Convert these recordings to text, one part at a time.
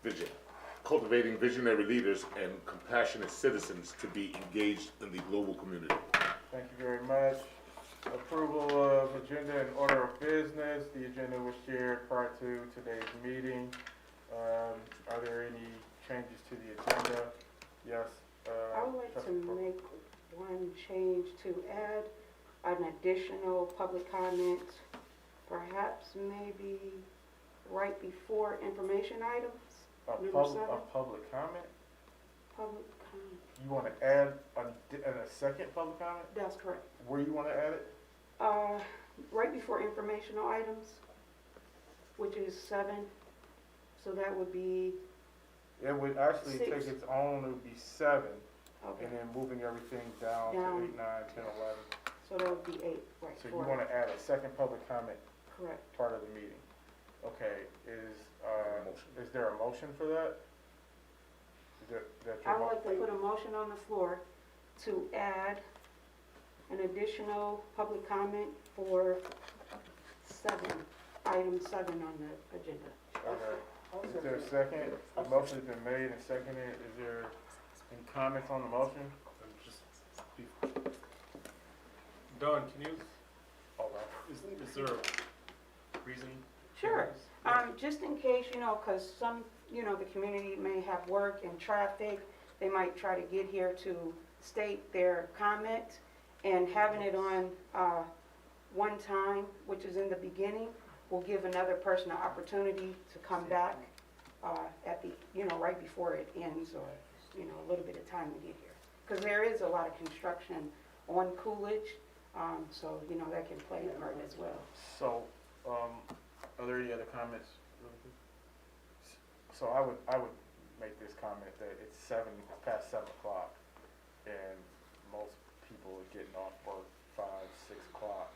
vision, cultivating visionary leaders and compassionate citizens to be engaged in the global community. Thank you very much. Approval of agenda and order of business. The agenda was shared prior to today's meeting. Are there any changes to the agenda? Yes. I would like to make one change to add an additional public comment, perhaps maybe right before information items. A public comment? Public comment. You want to add a second public comment? That's correct. Where you want to add it? Right before informational items, which is 7. So that would be, It would actually 6. take its own, it would be 7, okay. and then moving everything down Down. to 8, 9, 10, 11. So that would be 8, right? So you want to add a second public comment Correct. part of the meeting. Okay, is there a motion for that? I would like to put a motion on the floor to add an additional public comment for 7, item 7 on the agenda. Okay. Is there a second? A motion's been made and seconded. Is there any comments on the motion? Dawn, can you, All right. is there a reason? Sure. Just in case, because some, the community may have work and traffic, they might try to get here to state their comment, and having it on one time, which is in the beginning, will give another person an opportunity to come back at the, right before it ends, or, a little bit of time to get here. Because there is a lot of construction on Coolidge, so, that can play a part as well. So, are there any other comments? So I would make this comment that it's past 7 o'clock, and most people are getting off work 5, 6 o'clock.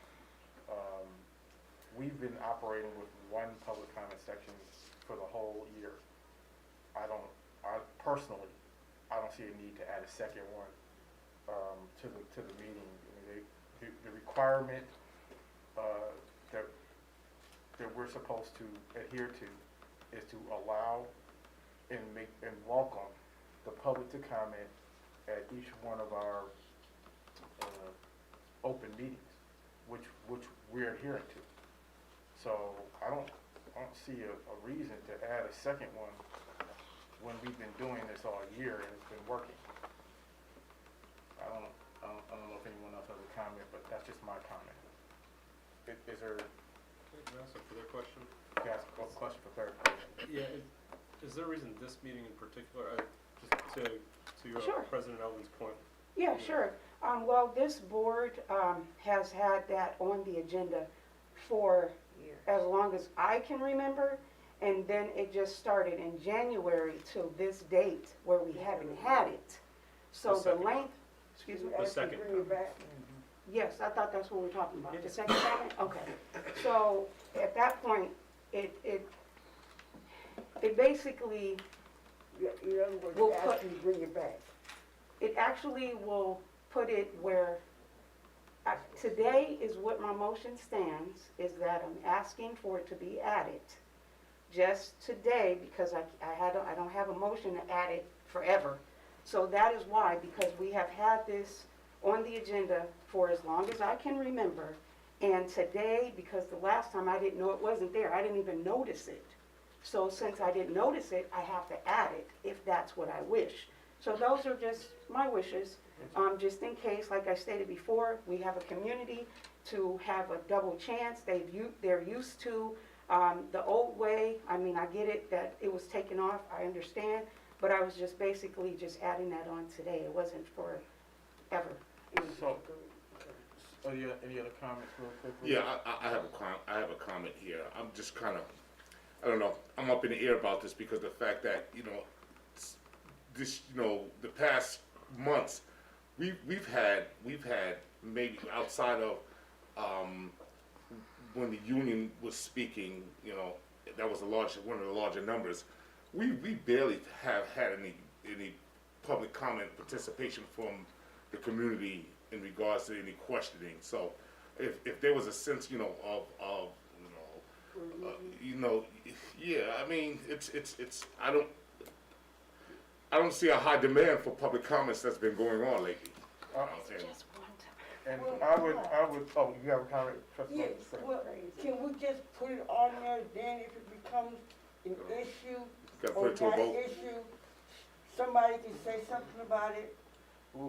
We've been operating with one public comment section for the whole year. I personally don't see a need to add a second one to the meeting. I mean, the requirement that we're supposed to adhere to is to allow and welcome the public to comment at each one of our open meetings, which we're adhering to. So I don't see a reason to add a second one when we've been doing this all year and it's been working. I don't know if anyone else has a comment, but that's just my comment. Is there? Can I ask a further question? Ask a question for clarification. Yeah, is there a reason this meeting in particular, just to Sure. President Elvin's point? Yeah, sure. Well, this board has had that on the agenda for as long as I can remember, and then it just started in January till this date where we haven't had it. So the second. length, excuse me? The second. Yes, I thought that's what we're talking about. The second comment? Okay. So at that point, it basically In other words, We'll ask you to bring it back. it actually will put it where, today is what my motion stands, is that I'm asking for it to be added. Just today, because I don't have a motion to add it forever. So that is why, because we have had this on the agenda for as long as I can remember. And today, because the last time I didn't know it wasn't there, I didn't even notice it. So since I didn't notice it, I have to add it if that's what I wish. So those are just my wishes, just in case, like I stated before, we have a community to have a double chance. They're used to the old way. I mean, I get it that it was taken off, I understand, but I was just basically just adding that on today. It wasn't for ever. So, any other comments real quickly? Yeah, I have a comment here. I'm just kind of, I don't know, I'm up in the air about this because the fact that, this, the past months, we've had maybe outside of when the union was speaking, that was one of the larger numbers. We barely have had any public comment participation from the community in regards to any questioning. So if there was a sense, of Yeah, I mean, I don't see a high demand for public comments that's been going on lately. And Just one time. And Well, I would, oh, you have a comment, trustee Yes, Lawson? well, can we just put it on there, then if it becomes an issue gotta or put it to a not an vote. issue, somebody can say something about it.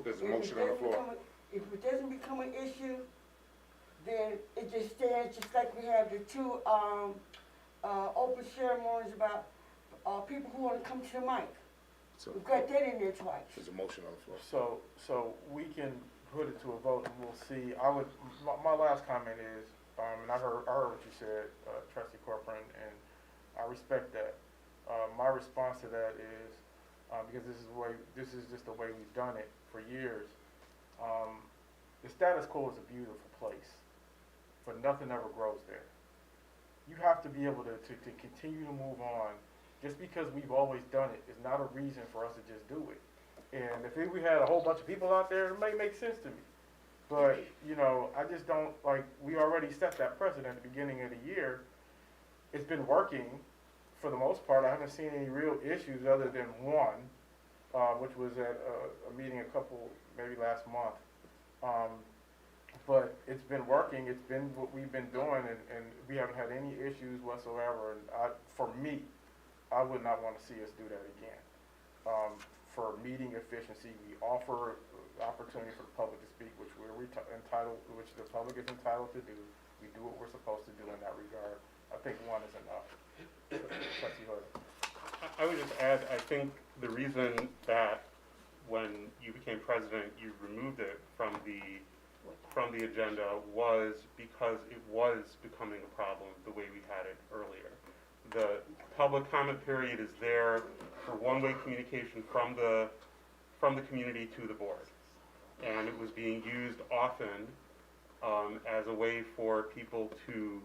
There's a If it motion on the doesn't floor. become if it doesn't become an issue, then it just stands, just like we have the two, open ceremonies about, people who wanna come to the mic. So, We've got that in there twice. there's a motion on the floor. So we can put it to a vote and we'll see. My last comment is, and I heard what you said, trustee Corcoran, and I respect that. My response to that is, because this is just the way we've done it for years. The status quo is a beautiful place, but nothing ever grows there. You have to be able to continue to move on. Just because we've always done it is not a reason for us to just do it. And if we had a whole bunch of people out there, it may make sense to me. But, you know, I just don't, like, we already set that precedent at the beginning of the year. It's been working for the most part. I haven't seen any real issues other than one, which was at a meeting maybe last month. But it's been working, it's been what we've been doing, and we haven't had any issues whatsoever. And for me, I would not want to see us do that again. For meeting efficiency, we offer opportunity for the public to speak, which which the public is entitled to do. We do what we're supposed to do in that regard. I think one is enough. Trustee Hood. I would just add, I think the reason that when you became president, you removed it from the agenda was because it was becoming a problem the way we had it earlier. The public comment period is there for one-way communication from the community to the board. And it was being used often as a way for people to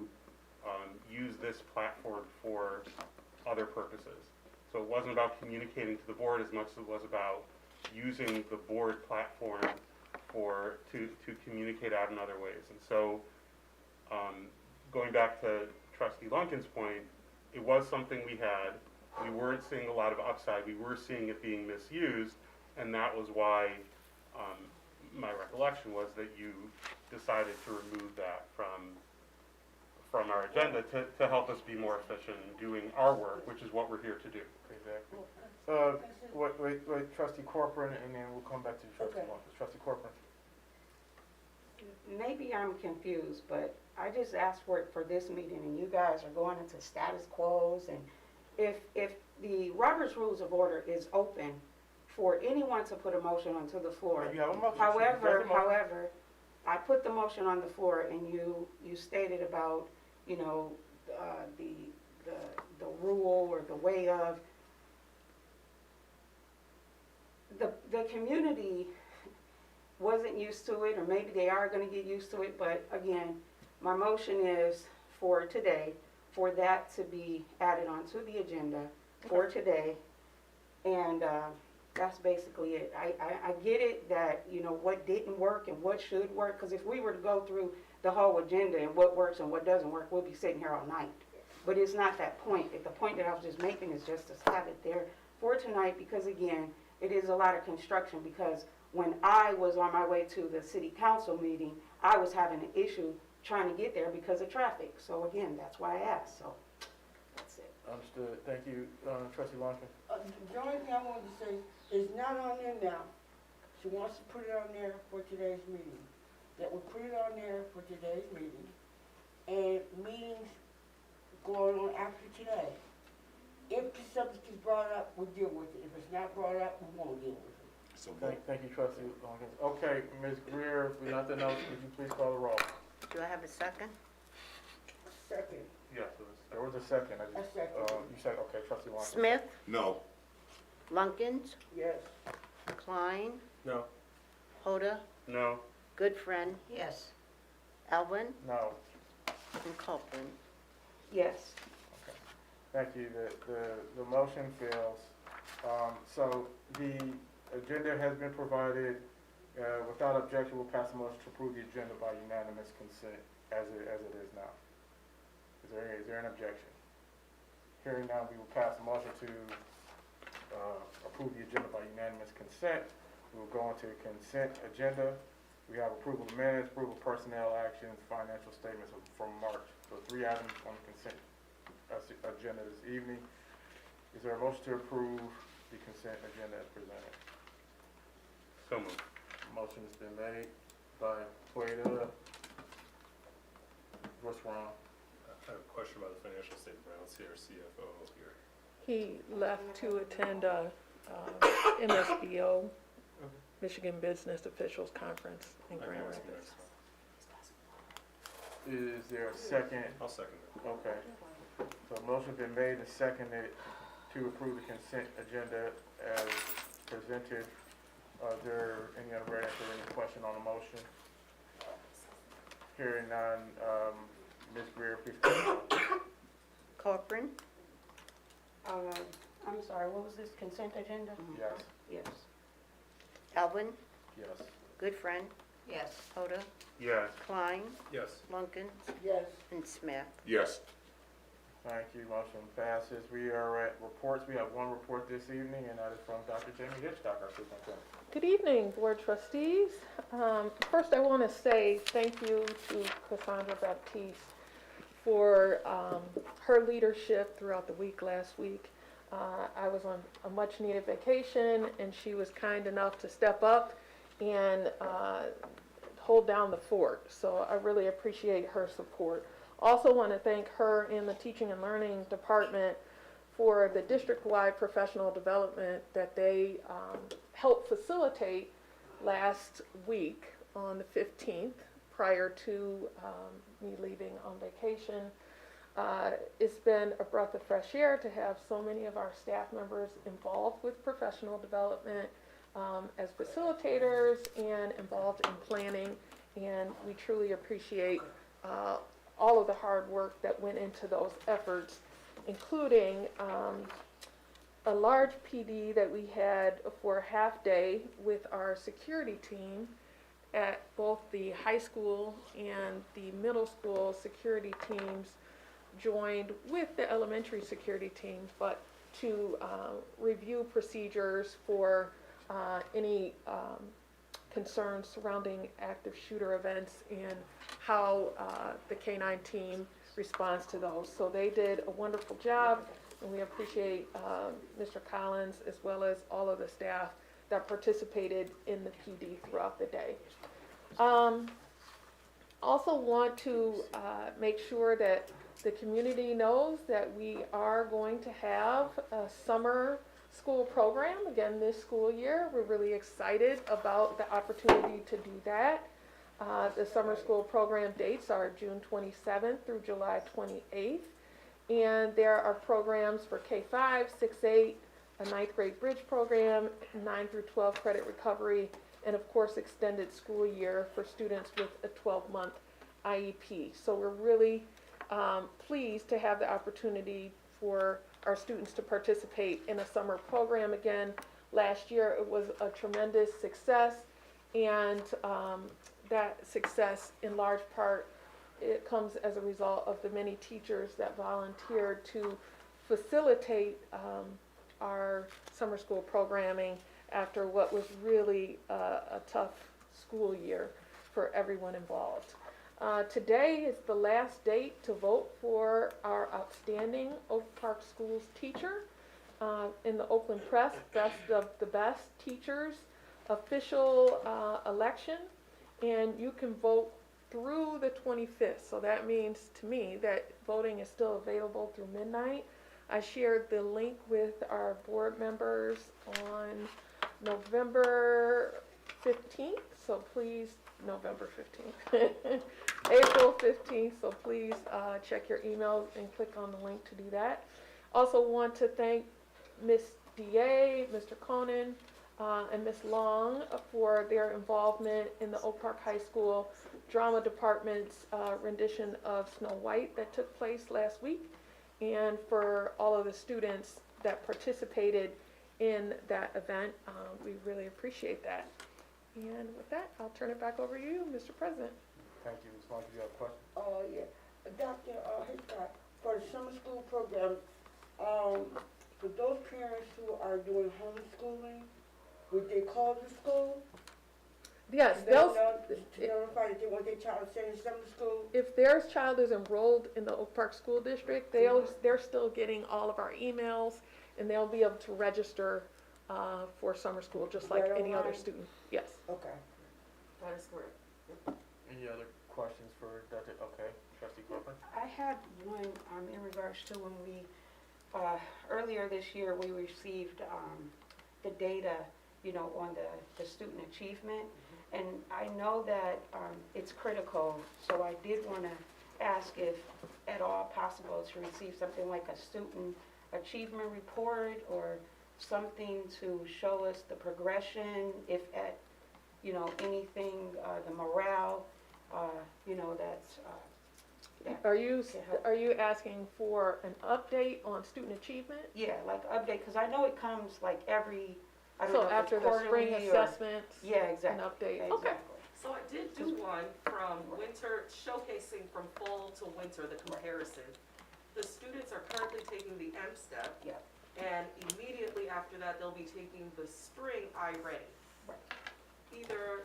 use this platform for other purposes. So it wasn't about communicating to the board as much as it was about using the board platform to communicate out in other ways. And so going back to Trustee Lunkin's point, it was something we had. We weren't seeing a lot of upside. We were seeing it being misused, and that was why my recollection was that you decided to remove that from our agenda to help us be more efficient in doing our work, which is what we're here to do. Exactly. Wait, Trustee Corcoran, and then we'll come back to Trustee Lumpkin. Trustee Corcoran. Maybe I'm confused, but I just asked for it for this meeting, and you guys are going into status quos, and if the Robert's Rules of Order is open for anyone to put a motion onto the floor. You have a motion. However, I put the motion on the floor, and you stated about, you know, the rule or the way of the community wasn't used to it, or maybe they are going to get used to it, but again, my motion is for today, for that to be added onto the agenda for today, and that's basically it. I get it that, you know, what didn't work and what should work, because if we were to go through the whole agenda and what works and what doesn't work, we'll be sitting here all night. But it's not that point. The point that I was just making is just to have it there for tonight, because again, it is a lot of construction, because when I was on my way to the city council meeting, I was having an issue trying to get there because of traffic. So again, that's why I asked, so that's it. Understood. Thank you, Trustee Lumpkin. The only thing I wanted to say is not on there now. She wants to put it on there for today's meeting. That we'll put it on there for today's meeting. And meetings going on after today. If the subject is brought up, we'll deal with it. If it's not brought up, we won't deal with it. So Thank you, Trustee Lumpkin. Okay, Ms. Greer, if nothing else, would you please call the roll? Do I have a second? Second. Yes, There was a second. A second. You said, okay, Trustee Lumpkin. Smith, no. Lunkins, Yes. Klein, No. Hoda, no. Goodfriend. Yes. Elvin No. and Copeland. Yes. Thank you. The motion fails. So the agenda has been provided. Without objection, we'll pass a motion to approve the agenda by unanimous consent as it is now. Is there an objection? Hearing none, we will pass a motion to approve the agenda by unanimous consent. We will go into consent agenda. We have approval of minutes, approval of personnel actions, financial statements from March. So 3 items on the consent agenda this evening. Is there a motion to approve the consent agenda as presented? So moved. Motion has been made by Quaida. What's wrong? I have a question about the financial statement, but I don't see our CFO here. He left to attend a MSBO, Michigan Business Officials Conference in I can Grand ask him Rapids. next time. Is there a second? I'll second it. Okay. So motion's been made and seconded to approve the consent agenda as presented. Is there any other any question on the motion? Hearing none, Ms. Greer, please call the roll. Corcoran, I'm sorry, what was this consent agenda? Yes, Yes. Alvin, yes. Goodfriend, Yes. Hoda, Yes. Klein, Yes. Lunkin, Yes. and Smith. Yes. Thank you, motion passes. We are at reports. We have one report this evening, and that is from Dr. Jamie Hitchcock, our superintendent. Good evening, Board Trustees. First, I want to say thank you to Cassandra Baptiste for her leadership throughout the week last week. I was on a much-needed vacation, and she was kind enough to step up and hold down the fort. So I really appreciate her support. Also want to thank her and the Teaching and Learning Department for the district-wide professional development that they helped facilitate last week on the 15th prior to me leaving on vacation. It's been a breath of fresh air to have so many of our staff members involved with professional development as facilitators and involved in planning, and we truly appreciate all of the hard work that went into those efforts, including a large PD that we had for a half day with our security team at both the high school and the middle school. Security teams joined with the elementary security team, but to review procedures for any concerns surrounding active shooter events and how the K-9 team responds to those. So they did a wonderful job, and we appreciate Mr. Collins as well as all of the staff that participated in the PD throughout the day. Also want to make sure that the community knows that we are going to have a summer school program again this school year. We're really excited about the opportunity to do that. The summer school program dates are June 27th through July 28th. And there are programs for K-5, 6-8, a 9th grade bridge program, 9 through 12 credit recovery, and of course extended school year for students with a 12-month IEP. So we're really pleased to have the opportunity for our students to participate in a summer program again. Last year it was a tremendous success, and that success in large part it comes as a result of the many teachers that volunteered to facilitate our summer school programming after what was really a tough school year for everyone involved. Today is the last date to vote for our outstanding Oak Park Schools teacher in the Oakland Press Best of the Best Teachers official election, and you can vote through the 25th. So that means to me that voting is still available through midnight. I shared the link with our board members on November 15th, so please, November 15th, April 15th, so please check your emails and click on the link to do that. Also want to thank Ms. DA, Mr. Conan, and Ms. Long for their involvement in the Oak Park High School Drama Department's rendition of Snow White that took place last week, and for all of the students that participated in that event. We really appreciate that. And with that, I'll turn it back over to you, Mr. President. Thank you. Ms. Blank, do you have a question? Yeah. Dr. Hitchcock, for the summer school program, For those parents who are doing homeschooling, would they call the school? Yes, To they'll, notify that they want their child to send them to school? if their child is enrolled in the Oak Park School District, they're still getting all of our emails, and they'll be able to register for summer school, just like any other Right. student, yes. Okay. That is correct. Any other questions for Dr., okay, trustee Crawford? I had one, in regards to when we, earlier this year, we received, the data, you know, on the student achievement. And I know that, it's critical, so I did wanna ask if at all possible to receive something like a student achievement report or something to show us the progression, if at, you know, anything, the morale, you know, that's, Are you asking for an update on student achievement? yeah, like update, because I know it comes like every, I don't So know if after it's the spring quarterly or. assessments? Yeah, An exactly. update, okay. Exactly. So I did do one from winter, showcasing from fall to winter, the comparison. The students are currently taking the M step. Yep. And immediately after that, they'll be taking the spring iReady. Right. Either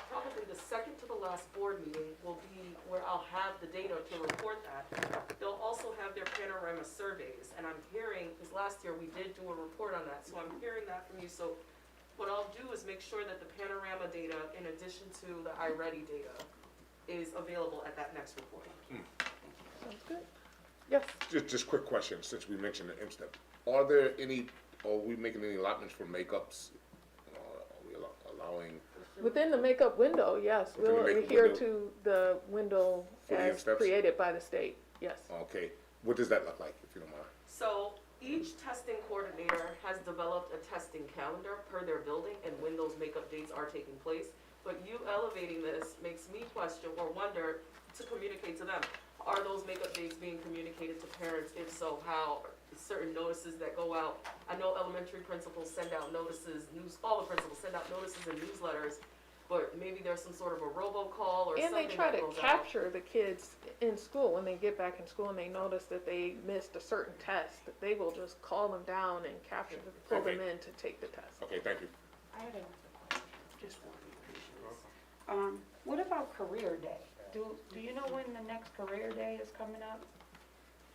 probably the second to the last board meeting will be where I'll have the data to report that. They'll also have their panorama surveys, and I'm hearing, because last year we did do a report on that, so I'm hearing that from you. So what I'll do is make sure that the panorama data, in addition to the iReady data, is available at that next report. Sounds good. Yes, Just quick question, since we mentioned the M-STEP. Are there any, are we making any allotments for makeups? Are we allowing, within the makeup window, yes, Within the we'll makeup adhere window. to the window For the as steps? created by the state, yes. okay, what does that look like, if you don't mind? So each testing coordinator has developed a testing calendar per their building and when those makeup dates are taking place. But you elevating this makes me question or wonder to communicate to them. Are those makeup dates being communicated to parents? If so, how? Certain notices that go out. I know elementary principals send out notices, all the principals send out notices and newsletters, but maybe there's some sort of a robocall or And something they try that to goes out. capture the kids in school, when they get back in school and they notice that they missed a certain test, that they will just call them down and capture, pull them Okay. in to take the test. Okay, thank you. I had a question, just one. What about career day? Do you know when the next career day is coming up?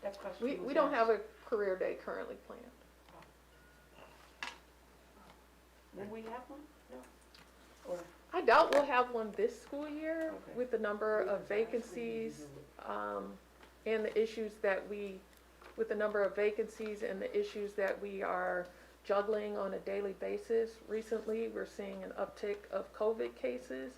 That question We don't have a career day currently planned. Will we have one? No? Or, I doubt we'll have one this school year Okay. with the number of vacancies, and the issues that with the number of vacancies and the issues that we are juggling on a daily basis. Recently, we're seeing an uptick of COVID cases.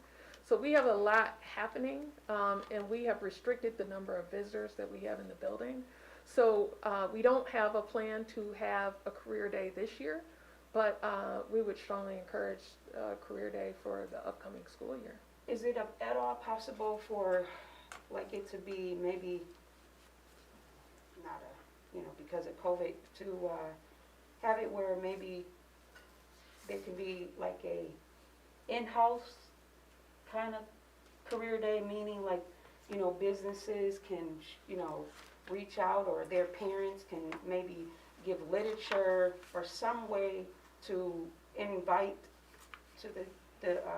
So we have a lot happening, and we have restricted the number of visitors that we have in the building. So we don't have a plan to have a career day this year, but we would strongly encourage a career day for the upcoming school year. is it at all possible for, like, it to be maybe, not because of COVID, to have it where maybe there can be like a in-house kind of career day, meaning like, businesses can, reach out, or their parents can maybe give literature or some way to invite to the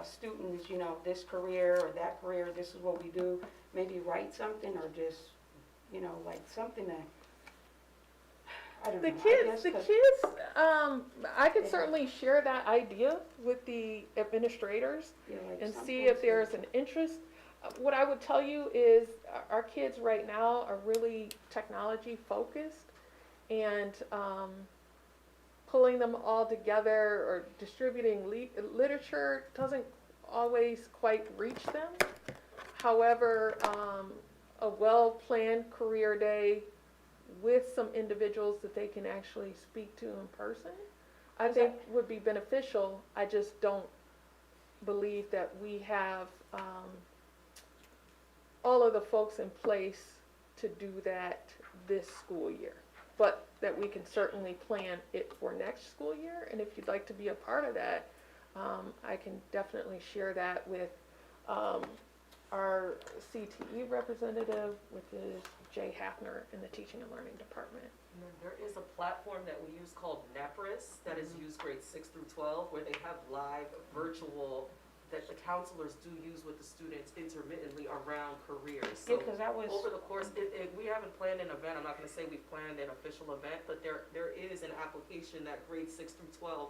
students, this career or that career, this is what we do, maybe write something or just, like something that, I don't know. The I kids, guess 'cause- I could certainly share that idea with the administrators yeah, like and something see if to- there's an interest. What I would tell you is our kids right now are really technology focused, and pulling them all together or distributing literature doesn't always quite reach them. However, a well-planned career day with some individuals that they can actually speak to in person, I think would be beneficial. I just don't believe that we have all of the folks in place to do that this school year. But that we can certainly plan it for next school year, and if you'd like to be a part of that, I can definitely share that with our CTE representative, which is Jay Hafner in the Teaching and Learning Department. And then there is a platform that we use called NEPRIS that is used grades 6 through 12, where they have live virtual that the counselors do use with the students intermittently around careers. Yeah, So because that was, over the course, we haven't planned an event, I'm not gonna say we've planned an official event, but there is an application that grades 6 through 12,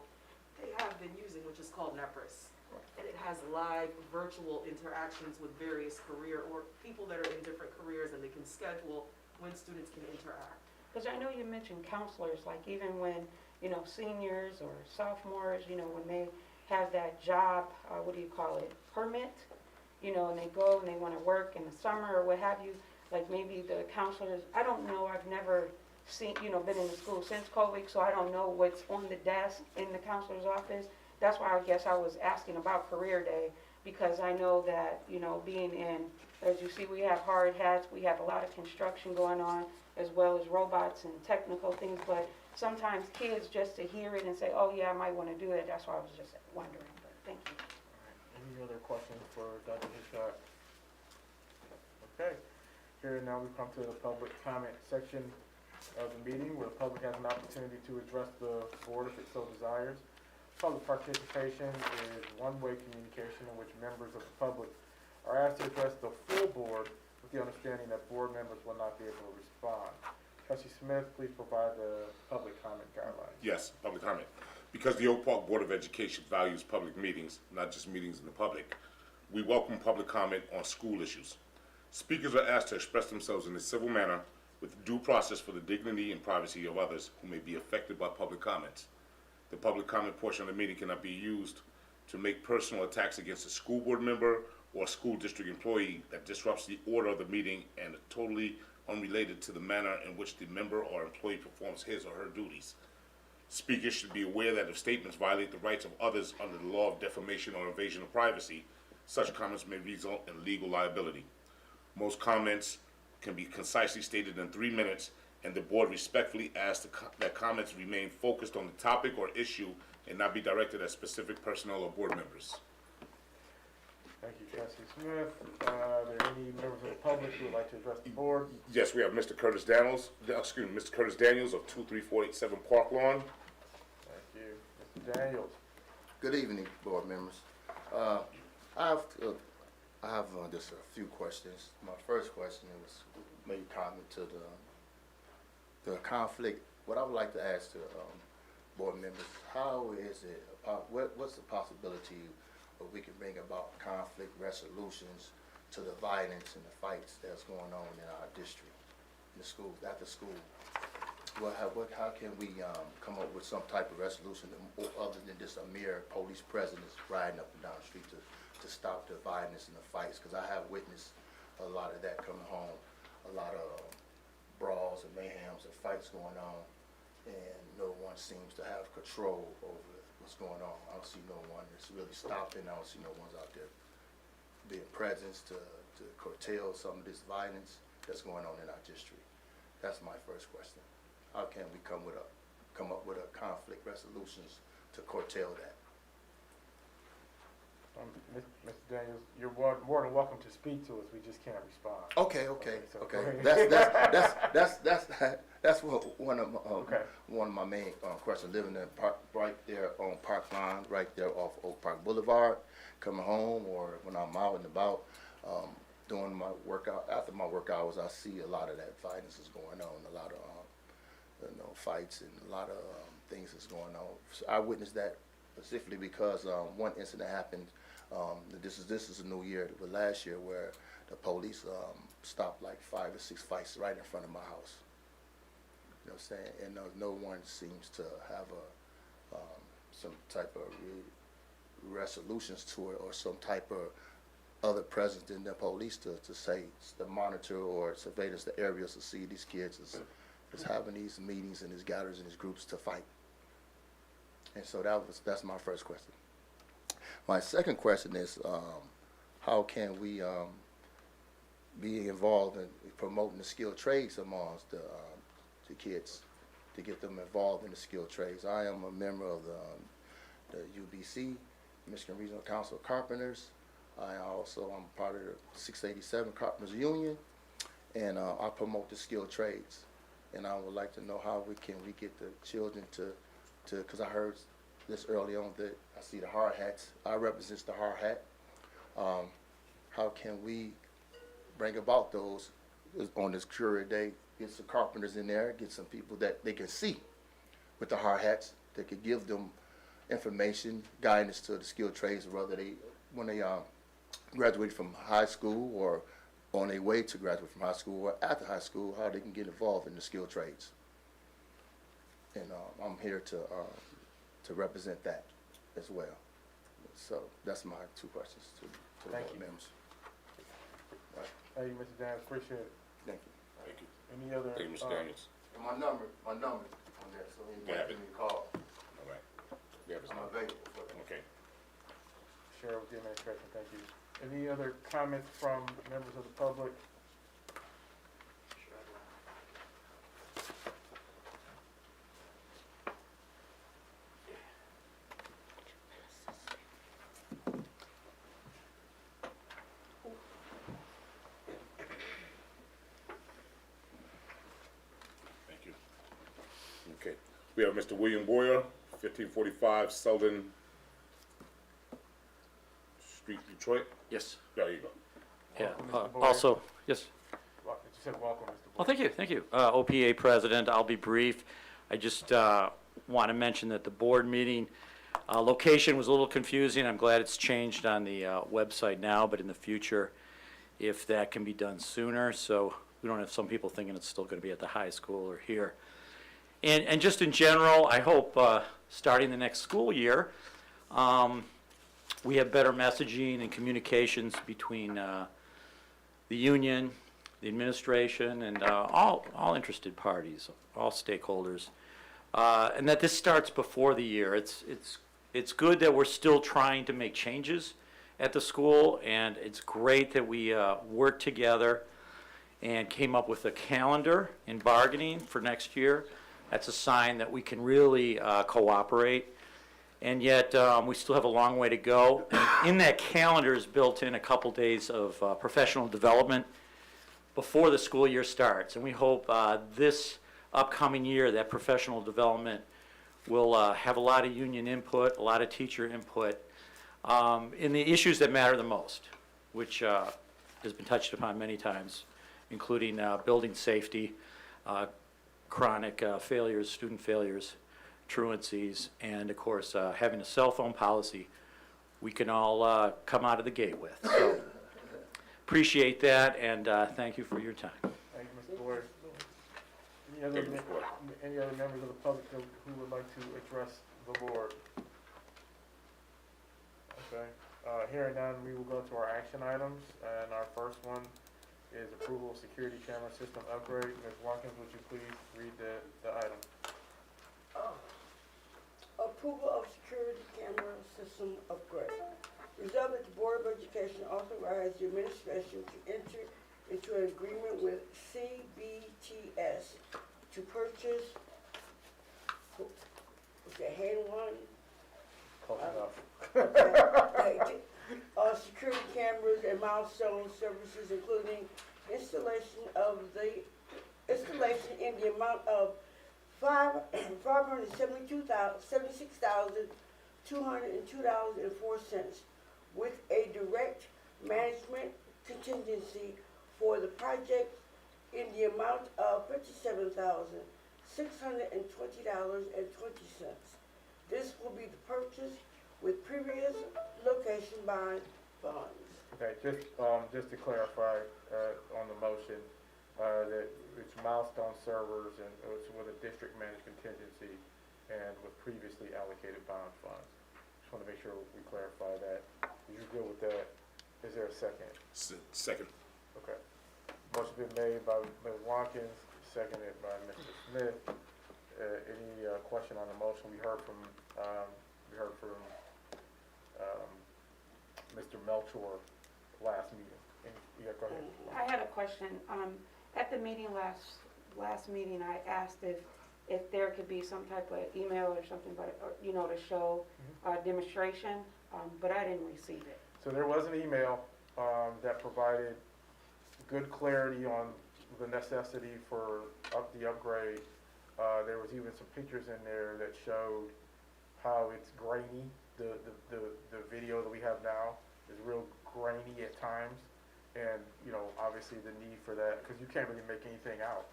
they have been using, which is called NEPRIS. And it has live virtual interactions with various career, or people that are in different careers, and they can schedule when students can interact. because I know you mentioned counselors, like even when, you know, seniors or sophomores, you know, when they have that job, what do you call it, permit, you know, and they go and they want to work in the summer or what have you, like maybe the counselors, I don't know, I've never seen, you know, been in the school since COVID, so I don't know what's on the desk in the counselor's office. That's why I guess I was asking about career day, because I know that, you know, being in, as you see, we have hard hats, we have a lot of construction going on, as well as robots and technical things, but sometimes kids, just to hear it and say, oh yeah, I might want to do that, that's why I was just wondering, but thank you. Any other questions for Dr. Hitchcock? Okay, here now we come to the public comment section of the meeting, where the public has an opportunity to address the board if it so desires. Public participation is one-way communication in which members of the public are asked to address the full board with the understanding that board members will not be able to respond. Trustee Smith, please provide the public comment guidelines. Yes, public comment. Because the Oak Park Board of Education values public meetings, not just meetings in the public, we welcome public comment on school issues. Speakers are asked to express themselves in a civil manner with due process for the dignity and privacy of others who may be affected by public comments. The public comment portion of the meeting cannot be used to make personal attacks against a school board member or a school district employee that disrupts the order of the meeting and are totally unrelated to the manner in which the member or employee performs his or her duties. Speakers should be aware that if statements violate the rights of others under the law of defamation or invasion of privacy, such comments may result in legal liability. Most comments can be concisely stated in 3 minutes, and the board respectfully asks that comments remain focused on the topic or issue and not be directed at specific personnel or board members. Thank you, Trustee Smith. Are there any members of the public who would like to address the board? Yes, we have Mr. Curtis Daniels, Mr. Curtis Daniels of 23487 Park Lawn. Thank you. Mr. Daniels. Good evening, board members. I have just a few questions. My first question was maybe comment to the conflict. What I would like to ask the board members, how is it, what's the possibility of we can bring about conflict resolutions to the violence and the fights that's going on in our district, in the schools, after school? How can we come up with some type of resolution other than just a mere police presence riding up and down the street to stop the violence and the fights? Because I have witnessed a lot of that coming home, a lot of brawls and mayhems and fights going on, and no one seems to have control over what's going on. I don't see no one that's really stopping. I don't see no one's out there being present to curtail some of this violence that's going on in our district. That's my first question. How can we come up with a conflict resolutions to curtail that? Mr. Daniels, you're more than welcome to speak to us. We just can't respond. Okay. So Okay. That's one of my main questions. Living in right there on Park Line, right there off Oak Park Boulevard, coming home or when I'm out and about, doing my workout. After my work hours, I see a lot of that violence is going on. A lot of fights and a lot of things is going on. So I witnessed that specifically because one incident happened. This is a new year, but last year where the police stopped like 5 or 6 fights right in front of my house. You know what I'm saying? And no one seems to have some type of resolutions to it or some type of other presence than the police to say to monitor or surveillance the areas to see these kids is having these meetings and these gatherings and these groups to fight. And so that's my first question. My second question is, how can we be involved in promoting the skilled trades amongst the kids to get them involved in the skilled trades? I am a member of the UBC, Michigan Regional Council of Carpenters. I'm part of the 687 Carpenters Union, and I promote the skilled trades. And I would like to know how we get the children to, because I heard this early on that I see the hard hats. I represent the hard hat. How can we bring about those on this career day? Get some carpenters in there, get some people that they can see with the hard hats that could give them information, guidance to the skilled trades, whether when they graduate from high school or on their way to graduate from high school or after high school, how they can get involved in the skilled trades. And I'm here to represent that as well. So that's my 2 questions to the Thank board you. members. Thank you, Mr. Daniels, appreciate it. Thank you. Thank you. Any other? Thank you, Mr. Daniels. And my number on there, so Yeah. anybody give me a call. All right. We have his I'm number. available for that. Okay. Share with the administration, thank you. Any other comments from members of the public? Thank you. Okay. We have Mr. William Boyer, 1545 Selden Street, Detroit. Yes. There you go. Yeah. Welcome, Mr. Boyer. Also, yes. You said welcome, Mr. Boyd. Well, thank you, thank you. OPA President, I'll be brief. I just want to mention that the board meeting location was a little confusing. I'm glad it's changed on the website now, but in the future, if that can be done sooner, so we don't have some people thinking it's still going to be at the high school or here. And just in general, I hope starting the next school year, we have better messaging and communications between the union, the administration, and all interested parties, all stakeholders, and that this starts before the year. It's good that we're still trying to make changes at the school, and it's great that we worked together and came up with a calendar in bargaining for next year. That's a sign that we can really cooperate, and yet we still have a long way to go. And in that calendar is built in a couple days of professional development before the school year starts, and we hope this upcoming year that professional development will have a lot of union input, a lot of teacher input in the issues that matter the most, which has been touched upon many times, including building safety, chronic failures, student failures, truancies, and of course having a cell phone policy we can all come out of the gate with. So appreciate that, and thank you for your time. Thank you, Mr. Boyd. Thank you, Mr. Boyd. Any other members of the public who would like to address the board? Okay, hearing none, we will go to our action items, and our first one is approval of security camera system upgrade. Ms. Watkins, would you please read the item? Approval of security camera system upgrade. Resolved that the Board of Education authorize the administration to enter into an agreement with CBTS to purchase, hand one? Close enough. Security cameras and milestone services, including installation in the amount of $576,202.04 with a direct management contingency for the project in the amount of $57,620.20. This will be the purchase with previous location bond funds. Okay, just to clarify on the motion, that it's milestone servers and it's with a district managed contingency and with previously allocated bond funds. Just want to make sure we clarify that. Are you good with that? Is there a second? Second. Okay. Motion been made by Ms. Watkins, seconded by Mr. Smith. Any question on the motion? We heard from Mr. Melchor last meeting. Yeah, go ahead. I had a question. At the meeting last meeting, I asked if there could be some type of email or something, but to show demonstration, but I didn't receive it. So there was an email that provided good clarity on the necessity for the upgrade. There was even some pictures in there that showed how it's grainy. The video that we have now is real grainy at times. And, you know, obviously the need for that, because you can't really make anything out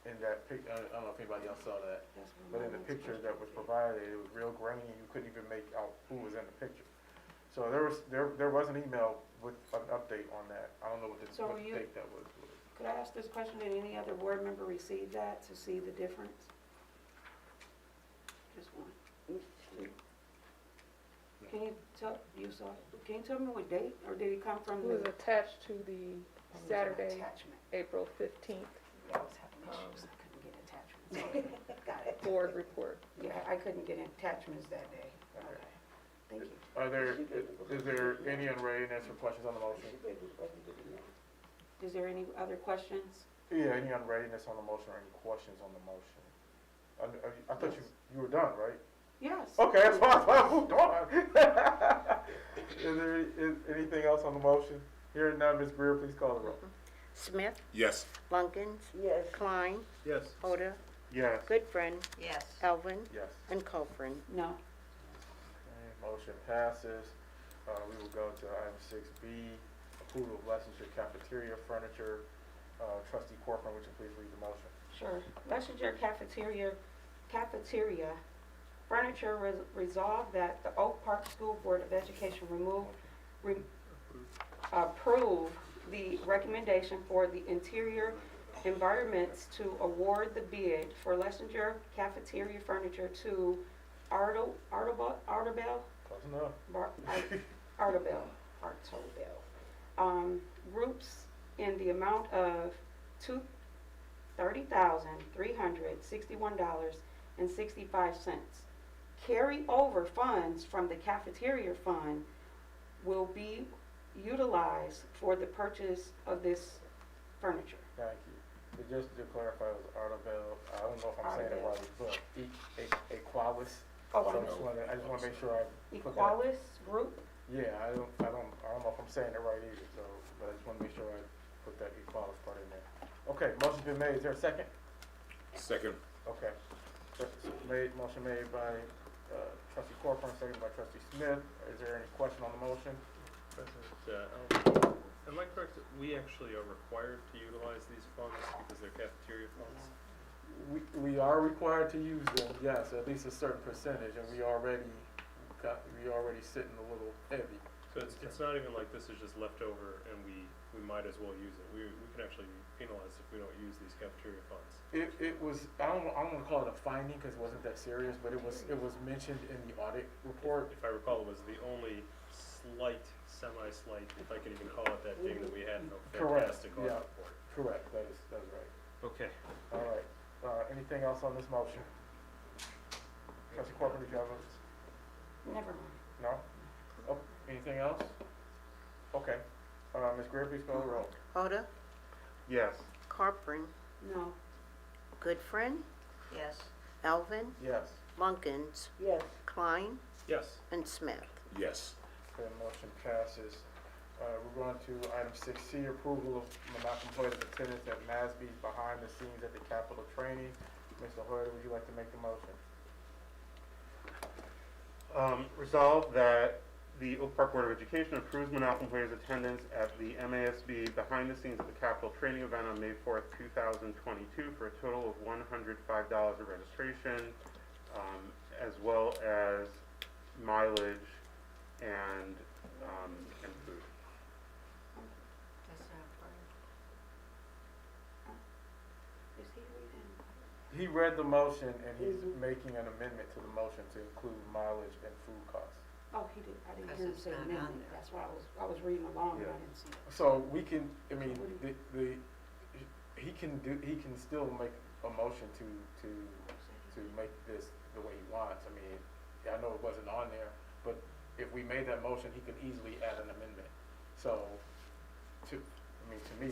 in that pic. I don't know if anybody else saw that, but in the picture that was provided, it was real grainy and you couldn't even make out who was in the picture. So there was an email with an update on that. I don't know what So what you- date that was. Could I ask this question, did any other board member receive that to see the difference? Just one. Can you tell, you saw, can you tell me what date, or did it come from It the? was attached to the was an Saturday, Attachment. April 15th Yeah, I was having issues, I couldn't get attachments. Got it. board report. Yeah, I couldn't get attachments that day. Okay, thank you. Is there any unreadiness or questions on the motion? Is there any other questions? Yeah, any unreadiness on the motion or any questions on the motion? I thought you were done, right? Yes. Okay, that's why I moved on. Is anything else on the motion? Hearing none, Ms. Greer, please call the roll. Smith, Yes. Lunkins, Yes. Klein, Yes. Hoda, Yes. Goodfriend, Yes. Elvin, Yes. and Copeland. No. Okay, motion passes. We will go to item 6B, approval of licensure cafeteria furniture. Trustee Corcoran, would you please read the motion? Sure. Messenger cafeteria furniture resolved that the Oak Park School Board of Education approve the recommendation for the interior environments to award the bid for Messenger cafeteria furniture to Artobel, Close enough. Artobel, groups in the amount of $30,361.65. Carry over funds from the cafeteria fund will be utilized for the purchase of this furniture. Thank you. But just to clarify, it was Artobel, I don't know if I'm saying it right, but Equalis. Oh, So I I just wanna make sure I put that. Equalis Group? Yeah, I don't know if I'm saying it right either, so, but I just wanna make sure I put that Equalis part in there. Okay, motion's been made, is there a second? Second. Okay. Motion made by, trustee Corcoran, second by trustee Smith. Is there any question on the motion? President, am I correct that we actually are required to utilize these funds because they're cafeteria funds? We are required to use them, yes, at least a certain percentage, and we already sitting a little heavy. So it's not even like this is just leftover and we might as well use it. We can actually be penalized if we don't use these cafeteria funds. It was, I don't wanna call it a finding, cause it wasn't that serious, but it was mentioned in the audit report. If I recall, it was the only slight, semi-slight, if I could even call it that, thing that we had in a Correct, fantastic yeah. audit report. Correct, that's right. Okay. All right, anything else on this motion? Trustee Corcoran, did you have a? Never mind. No? Oh, anything else? Okay, Ms. Greer, please call the roll. Hoda, Yes. Corcoran, No. Goodfriend, Yes. Elvin, Yes. Lunkins, Yes. Klein, Yes. and Smith. Yes. Okay, motion passes. We're going to item 6C, approval of non-employees attendance at NASB's behind the scenes at the Capitol training. Mr. Hoyt, would you like to make the motion? Resolved that the Oak Park Board of Education approves Monopoly players' attendance at the MASB behind the scenes at the Capitol training event on May 4th, 2022 for a total of $105 of registration, as well as mileage and food. Is he reading? He read the motion and he's making an amendment to the motion to include mileage and food costs. Oh, he did, I didn't hear him say amendment, that's why I was reading along and I didn't see it. So we can, I mean, he can still make a motion to make this the way he wants. I mean, I know it wasn't on there, but if we made that motion, he could easily add an amendment. So, to me,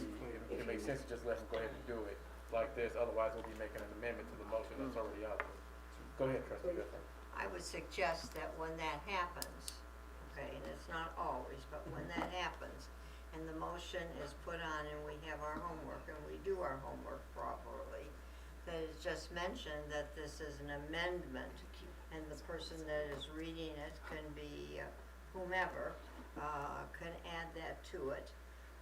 it makes sense to just let him go ahead and do it like this, otherwise we'll be making an amendment to the motion that's already out there. Go ahead, trustee Goodfriend. I would suggest that when that happens, okay, and it's not always, but when that happens, and the motion is put on and we have our homework and we do our homework properly, that it's just mentioned that this is an amendment and the person that is reading it can be whomever, can add that to it,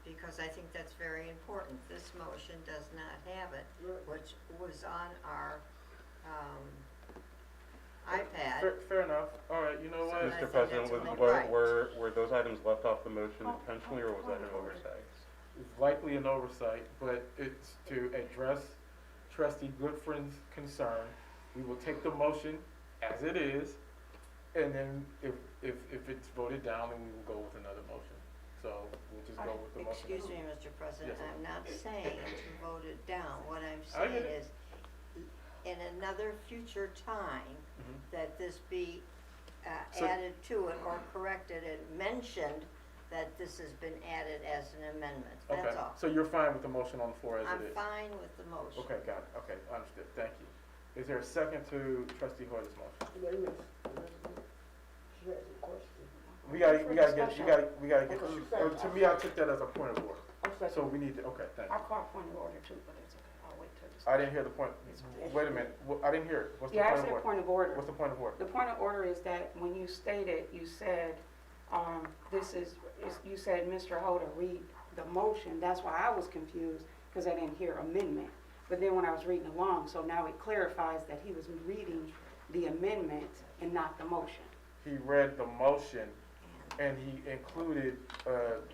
because I think that's very important. This motion does not have it, which was on our iPad. Fair enough. All right, you know So what? I Mr. think President, that's was- only right. were those items left off the motion intentionally, or was that an oversight? It's likely an oversight, but it's to address trustee Goodfriend's concern. We will take the motion as it is, and then if it's voted down, then we will go with another motion. So we'll just go with the motion. Excuse me, Mr. President, Yes. I'm not saying to vote it down. What I'm I get saying it. is, in another future time, Mhm. that this be So- added to it or corrected and mentioned that this has been added as an amendment. That's Okay, all. so you're fine with the motion on the floor as I'm it is? fine with the motion. Okay, got it. Okay, understood. Thank you. Is there a second to trustee Hoyer's motion? Wait a minute. She has a question. We gotta For get, discussion. we gotta get, Okay. to me, I took that as a point of order. I'm So second. we need to, okay, thank I'll you. call point of order too, but it's okay, I'll wait till this. I didn't hear the point, wait a minute, I didn't hear it. What's the Yeah, I point of said order? point of order. What's the point of order? The point of order is that when you stated, you said, you said, Mr. Holder, read the motion. That's why I was confused, because I didn't hear amendment. But then when I was reading along, so now it clarifies that he was reading the amendment and not the motion. He read the motion and he included,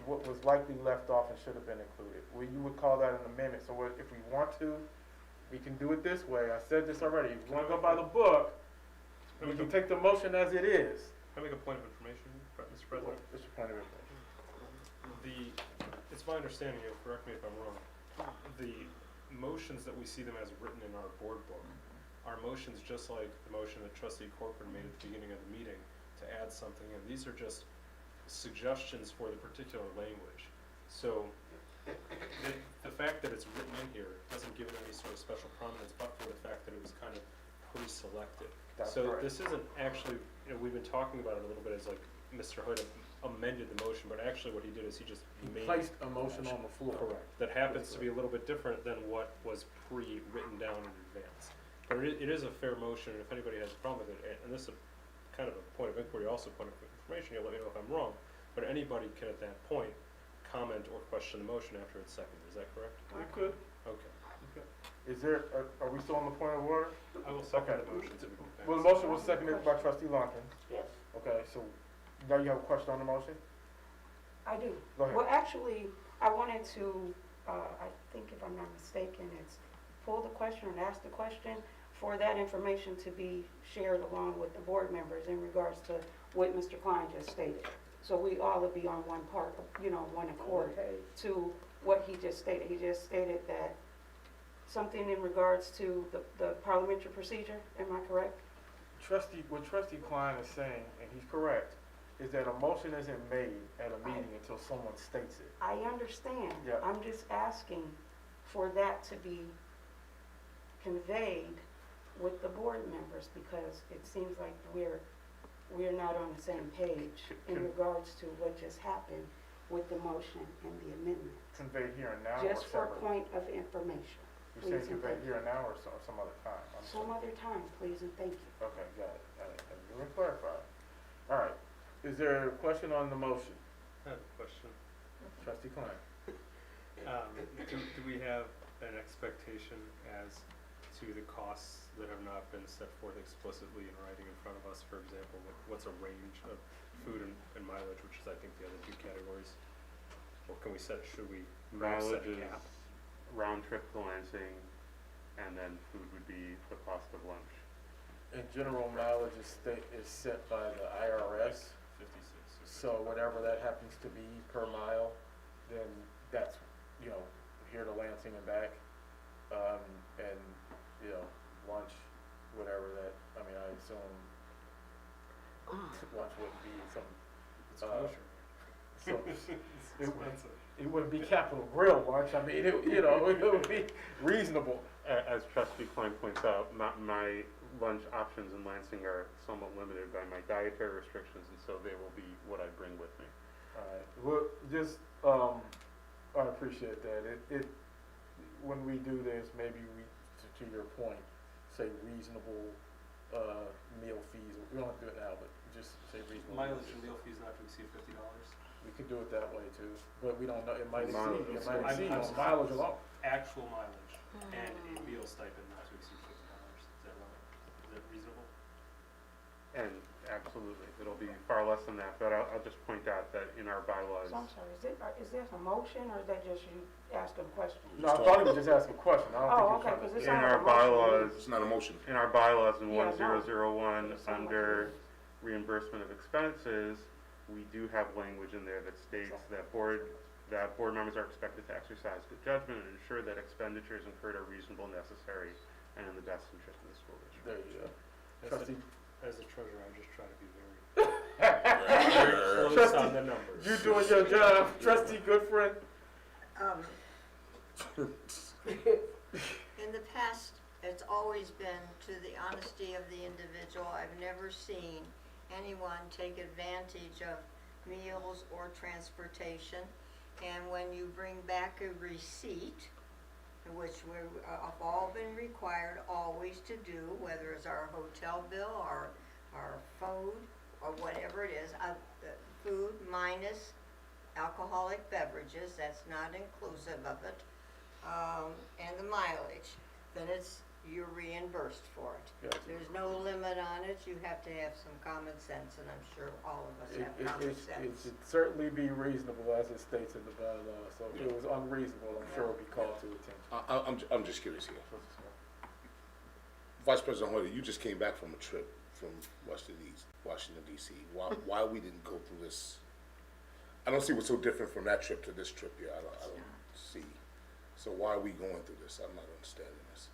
what was likely left off and should have been included. Well, you would call that an amendment, so if we want to, we can do it this way. I said this already, if you wanna go by the book, we can take the motion as it is. Can I make a point of information, Mr. President? What's your point of information? It's my understanding, you'll correct me if I'm wrong, the motions that we see them as written in our board book are motions just like the motion that trustee Corcoran made at the beginning of the meeting to add something in. These are just suggestions for the particular language. So the fact that it's written in here doesn't give it any sort of special prominence, but for the fact that it was kind of pre-selected. That's So correct. this isn't actually, we've been talking about it a little bit as like Mr. Hood amended the motion, but actually what he did is he just He made. placed a motion on the floor. Correct. That happens to be a little bit different than what was pre-written down in advance. But it is a fair motion, and if anybody has a problem with it, and this is kind of a point of inquiry, also point of information, you'll let me know if I'm wrong, but anybody can at that point comment or question the motion after it's seconded, is that correct? We could. Okay. Is there, are we still on the point of order? I will second Okay. the motion so we can advance. Well, the motion was seconded by trustee Lonkin. Yes. Okay, so now you have a question on the motion? I do. Go ahead. Well, actually, I wanted to, I think if I'm not mistaken, it's pull the question and ask the question for that information to be shared along with the board members in regards to what Mr. Klein just stated. So we all would be on one part, one accord to what he just stated. He just stated that something in regards to the parliamentary procedure, am I correct? What trustee Klein is saying, and he's correct, is that a motion isn't made at a meeting until someone states it. I understand. Yeah. I'm just asking for that to be conveyed with the board members, because it seems like we're not on the same page in regards to what just happened with the motion and the amendment. Conveyed here and now or Just for separately? point of information. You're saying Please and conveyed thank here and now or some other time? I'm Some sorry. other time, please and thank you. Okay, got it. You're gonna clarify. All right. Is there a question on the motion? I have a question. Trustee Klein? Do we have an expectation as to the costs that have not been set forth explicitly in writing in front of us? For example, what's a range of food and mileage, which is I think the other two categories? Or can we should we perhaps set Mileage a is cap? round trip to Lansing, and then food would be the cost of lunch. In general, mileage is set by the IRS. 56. So whatever that happens to be per mile, then that's, here to Lansing and back. And, lunch, whatever that, I assume lunch wouldn't be some, It's kosher. so, It's expensive. it wouldn't be Capital Grill lunch. It would be reasonable. As trustee Klein points out, my lunch options in Lansing are somewhat limited by my dietary restrictions, and so they will be what I bring with me. All right, well, just I appreciate that. When we do this, maybe we, to your point, say reasonable, meal fees. We don't have to do it now, but just say reasonable. Mileage and meal fees not to exceed $50. We could do it that way too, but we don't know, it might Mileage. exceed I'm on sorry. mileage alone. Actual mileage and a meal stipend not to exceed $50. Is that right? Is that reasonable? And absolutely, it'll be far less than that, but I'll just point out that in our bylaws, So I'm sorry, is that a motion or is that just you asking questions? No, I thought he was just asking a question. I Oh, don't think okay, he was 'cause trying it in to. our sounds like a motion. bylaws, It's not a motion. in our bylaws in Yeah, no. 1001, It sounds like under it is. reimbursement of expenses, we do have language in there that states that board members are expected to exercise good judgment and ensure that expenditures incurred are reasonable, necessary, and in the best interest of the school district. There you go. As Trustee, As the treasurer, I just try to be very close on the numbers. you doing your job, trustee Goodfriend? In the past, it's always been to the honesty of the individual. I've never seen anyone take advantage of meals or transportation. And when you bring back a receipt, which we have all been required always to do, whether it's our hotel bill or our food or whatever it is, food minus alcoholic beverages, that's not inclusive of it, and the mileage, then you're reimbursed for it. Gotcha. There's no limit on it, you have to have some common sense, and I'm sure all of us have common It sense. should certainly be reasonable as it states in the bylaw, so if it was unreasonable, I'm sure it would be called to attention. I'm just curious here. Vice President Hoyer, you just came back from a trip from Washington DC. Why we didn't go through this? I don't see what's so different from that trip to this trip here. I don't see. So why are we going through this? I'm not understanding this.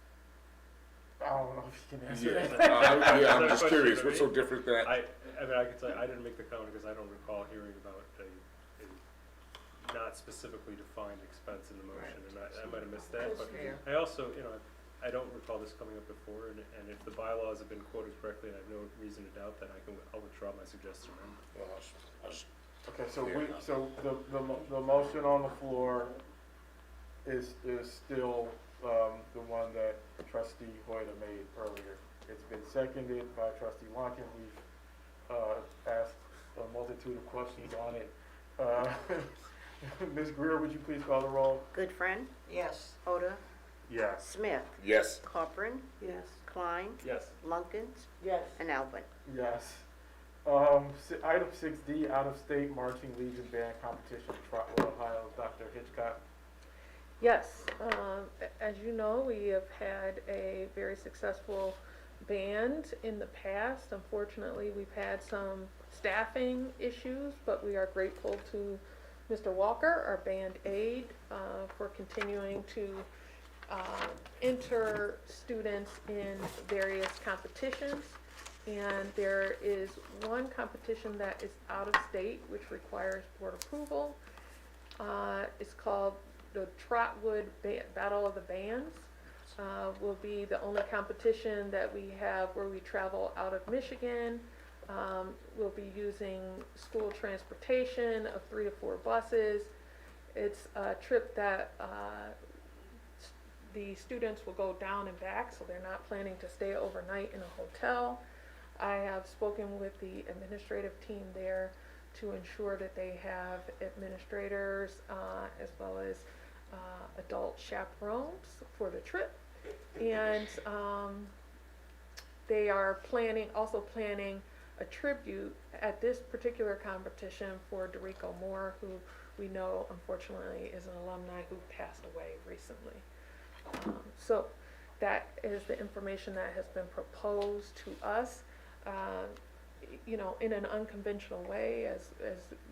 I don't know if you can answer Yeah, that. I'm just curious. What's so different than that? I mean, I can tell you, I didn't make the comment because I don't recall hearing about a not specifically defined expense in the motion, and I might have missed that, but Fair. I also, I don't recall this coming up before, and if the bylaws have been quoted correctly, and I have no reason to doubt that, I'll withdraw my suggestion. Well, Okay, so the motion on the floor is still, the one that trustee Hoyter made earlier. It's been seconded by trustee Lonkin. We've, asked a multitude of questions on it. Ms. Greer, would you please call the roll? Goodfriend, Yes. Hoda, Yes. Smith, yes. Corcoran, Yes. Klein, Yes. Lunkins, Yes. and Alvin. Yes. Item 6D, out-of-state marching legion band competition in Trotwood, Ohio. Dr. Hitchcock. Yes, as you know, we have had a very successful band in the past. Unfortunately, we've had some staffing issues, but we are grateful to Mr. Walker, our band aide, for continuing to enter students in various competitions. And there is one competition that is out of state, which requires board approval. It's called the Trotwood Battle of the Bands. Will be the only competition that we have where we travel out of Michigan. We'll be using school transportation of 3 to 4 buses. It's a trip that the students will go down and back, so they're not planning to stay overnight in a hotel. I have spoken with the administrative team there to ensure that they have administrators as well as adult chaperones for the trip. And they are also planning a tribute at this particular competition for Dorico Moore, who we know unfortunately is an alumni who passed away recently. So that is the information that has been proposed to us. In an unconventional way, as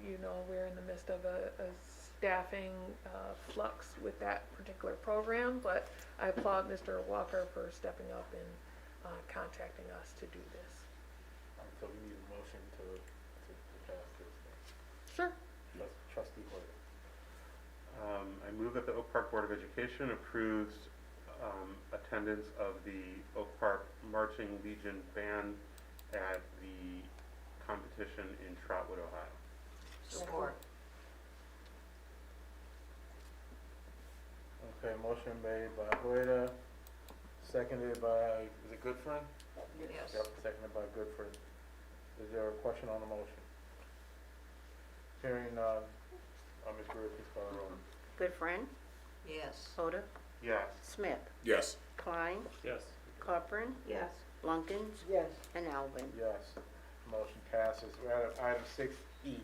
you know, we're in the midst of a staffing flux with that particular program, but I applaud Mr. Walker for stepping up and contacting us to do this. So we need a motion to pass this. Sure. Trustee Hoyter. I move that the Oak Park Board of Education approves attendance of the Oak Park Marching Legion Band at the competition in Trotwood, Ohio. Support. Okay, motion made by Hueda, seconded by, is it Goodfriend? Yes. Yep, seconded by Goodfriend. Is there a question on the motion? Hearing none, Ms. Greer, please call the roll. Goodfriend, Yes. Hoda, Yes. Smith, Yes. Klein, Yes. Corcoran, Yes. Lunkins, Yes. and Alvin. Yes, motion passes. We're at item 6E,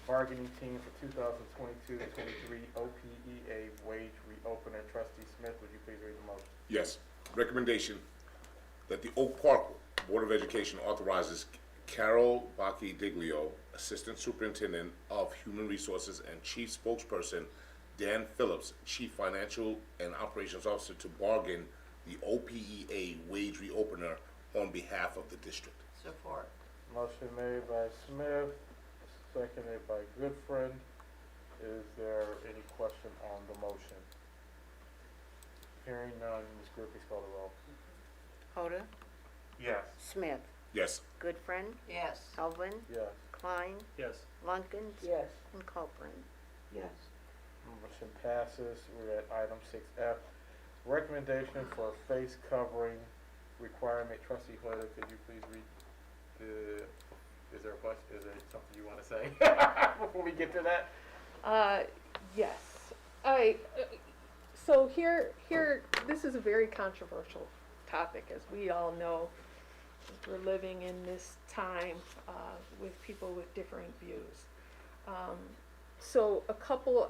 bargaining team for 2022-23 OPEA wage reopener. Trustee Smith, would you please read the motion? Yes. Recommendation that the Oak Park Board of Education authorizes Carol Baki Diglio, Assistant Superintendent of Human Resources and Chief Spokesperson Dan Phillips, Chief Financial and Operations Officer, to bargain the OPEA wage reopener on behalf of the district. Support. Motion made by Smith, seconded by Goodfriend. Is there any question on the motion? Hearing none, Ms. Greer, please call the roll. Hoda, Yes. Smith, Yes. Goodfriend, Yes. Alvin, Yes. Klein, Yes. Lunkins, Yes. and Corcoran. Yes. Motion passes. We're at item 6F, recommendation for face covering requirement. Trustee Hueda, could you please read the, is there a question, is there something you want to say before we get to that? Yes. So here, this is a very controversial topic, as we all know. We're living in this time with people with differing views. So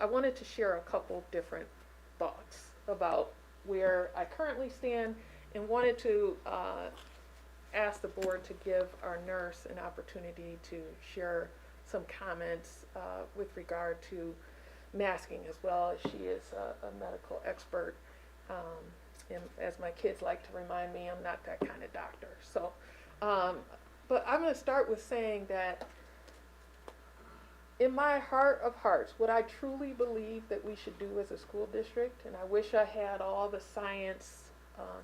I wanted to share a couple different thoughts about where I currently stand, and wanted to ask the board to give our nurse an opportunity to share some comments with regard to masking, as well as she is a medical expert. And as my kids like to remind me, I'm not that kind of doctor. So, but I'm going to start with saying that in my heart of hearts, what I truly believe that we should do as a school district, and I wish I had all the science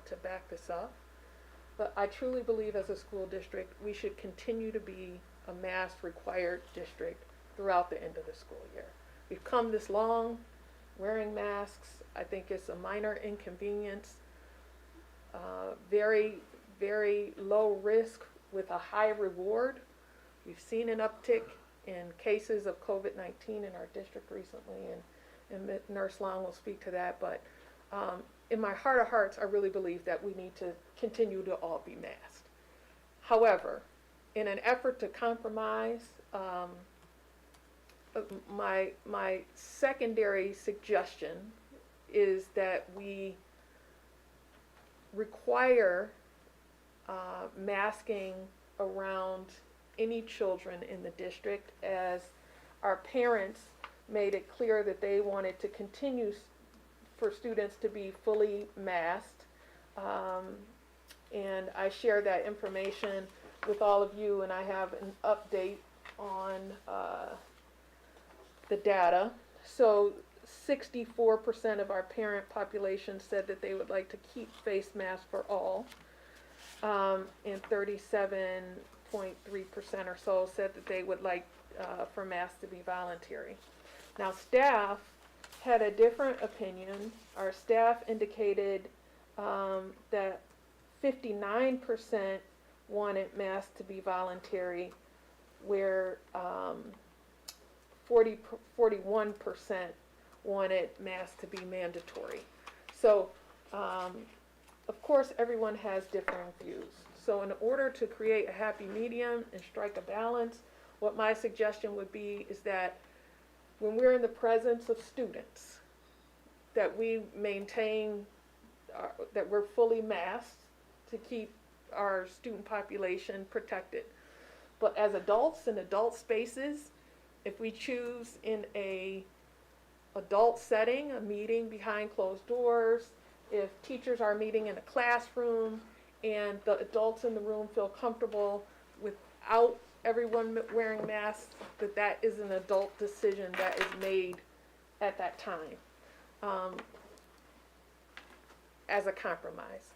to back this up, but I truly believe as a school district, we should continue to be a mask required district throughout the end of the school year. We've come this long wearing masks. I think it's a minor inconvenience, very, very low risk with a high reward. We've seen an uptick in cases of COVID-19 in our district recently, and Nurse Long will speak to that, but in my heart of hearts, I really believe that we need to continue to all be masked. However, in an effort to compromise, my secondary suggestion is that we require masking around any children in the district, as our parents made it clear that they wanted to continue for students to be fully masked. And I share that information with all of you, and I have an update on the data. So 64% of our parent population said that they would like to keep face masks for all, and 37.3% or so said that they would like for masks to be voluntary. Now, staff had a different opinion. Our staff indicated that 59% wanted masks to be voluntary, where 41% wanted masks to be mandatory. So, of course, everyone has differing views. So in order to create a happy medium and strike a balance, what my suggestion would be is that when we're in the presence of students, that we maintain, that we're fully masked to keep our student population protected. But as adults in adult spaces, if we choose in a adult setting, a meeting behind closed doors, if teachers are meeting in a classroom and the adults in the room feel comfortable without everyone wearing masks, that is an adult decision that is made at that time, as a compromise.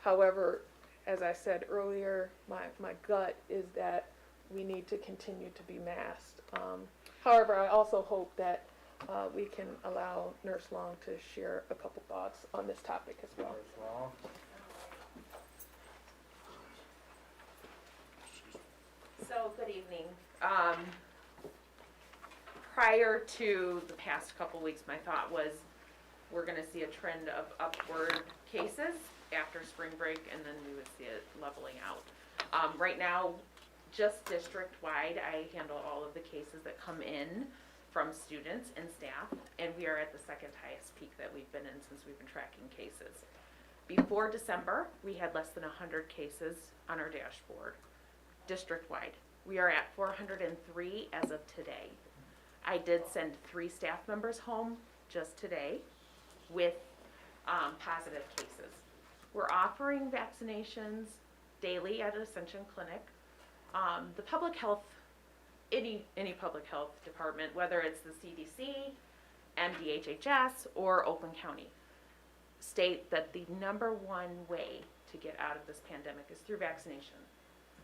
However, as I said earlier, my gut is that we need to continue to be masked. However, I also hope that we can allow Nurse Long to share a couple thoughts on this topic as well. Nurse Long? So, good evening. Prior to the past couple weeks, my thought was we're gonna see a trend of upward cases after spring break, and then we would see it leveling out. Right now, just district-wide, I handle all of the cases that come in from students and staff, and we are at the second highest peak that we've been in since we've been tracking cases. Before December, we had less than 100 cases on our dashboard, district-wide. We are at 403 as of today. I did send 3 staff members home just today with positive cases. We're offering vaccinations daily at Ascension Clinic. The public health, any public health department, whether it's the CDC, MDHHS, or Oakland County, state that the #1 way to get out of this pandemic is through vaccination.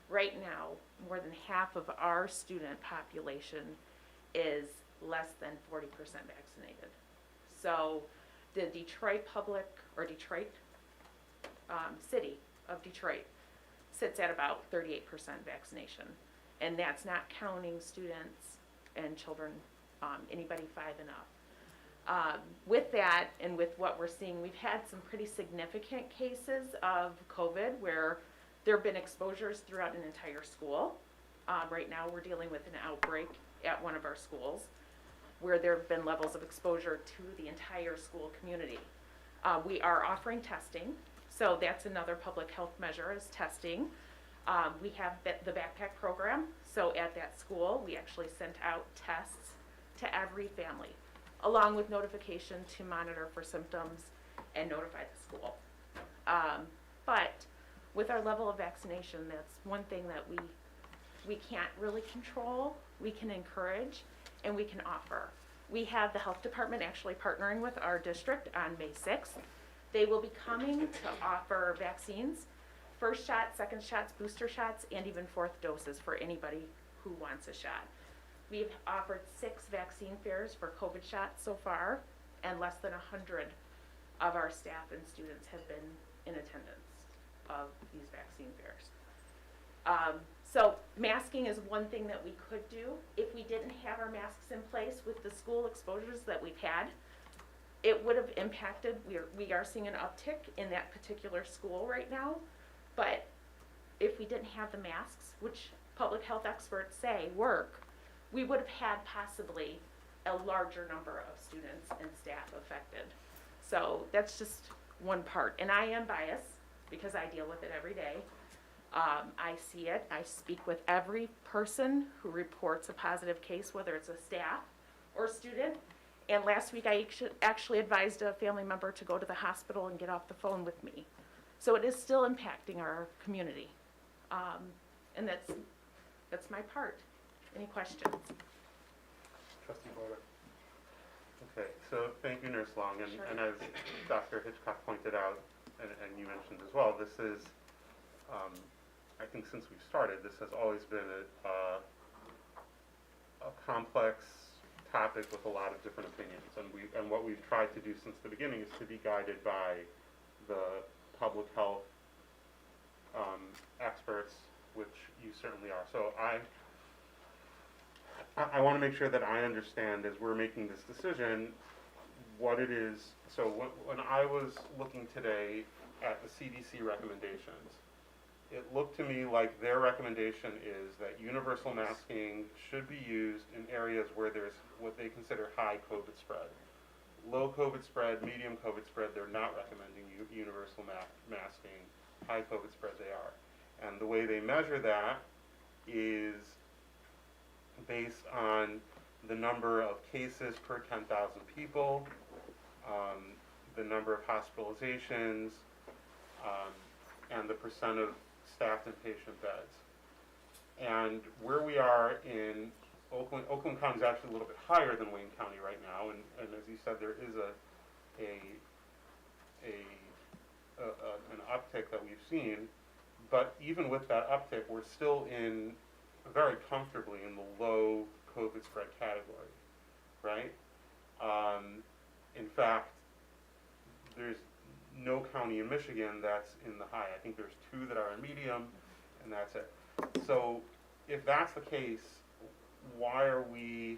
Right now, more than half of our student population is less than 40% vaccinated. So the Detroit city of Detroit sits at about 38% vaccination. And that's not counting students and children, anybody 5 and up. With that, and with what we're seeing, we've had some pretty significant cases of COVID where there have been exposures throughout an entire school. Right now, we're dealing with an outbreak at one of our schools where there have been levels of exposure to the entire school community. We are offering testing, so that's another public health measure is testing. We have the backpack program, so at that school, we actually sent out tests to every family, along with notification to monitor for symptoms and notify the school. But with our level of vaccination, that's one thing that we can't really control. We can encourage and we can offer. We have the health department actually partnering with our district on May 6th. They will be coming to offer vaccines, first shot, second shots, booster shots, and even 4th doses for anybody who wants a shot. We've offered 6 vaccine fairs for COVID shots so far, and less than 100 of our staff and students have been in attendance of these vaccine fairs. So masking is one thing that we could do. If we didn't have our masks in place with the school exposures that we've had, it would have impacted, we are seeing an uptick in that particular school right now. But if we didn't have the masks, which public health experts say work, we would have had possibly a larger number of students and staff affected. So that's just one part. And I am biased because I deal with it every day. I see it. I speak with every person who reports a positive case, whether it's a staff or student. And last week I actually advised a family member to go to the hospital and get off the phone with me. So it is still impacting our community. And that's my part. Any questions? Trustee Boyer. Okay, so thank you, Nurse Long, and, Sure. and as Dr. Hitchcock pointed out, and you mentioned as well, this is, I think since we've started, this has always been a complex topic with a lot of different opinions, and what we've tried to do since the beginning is to be guided by the public health experts, which you certainly are. So I want to make sure that I understand as we're making this decision what it is. So when I was looking today at the CDC recommendations, it looked to me like their recommendation is that universal masking should be used in areas where there's what they consider high COVID spread. Low COVID spread, medium COVID spread, they're not recommending universal masking. High COVID spread, they are. And the way they measure that is based on the number of cases per 10,000 people, the number of hospitalizations, and the percent of staffed inpatient beds. And where we are in Oakland County is actually a little bit higher than Wayne County right now, and as you said, there is an uptick that we've seen, but even with that uptick, we're still very comfortably in the low COVID spread category, right? In fact, there's no county in Michigan that's in the high. I think there's 2 that are in medium, and that's it. So if that's the case, why are we,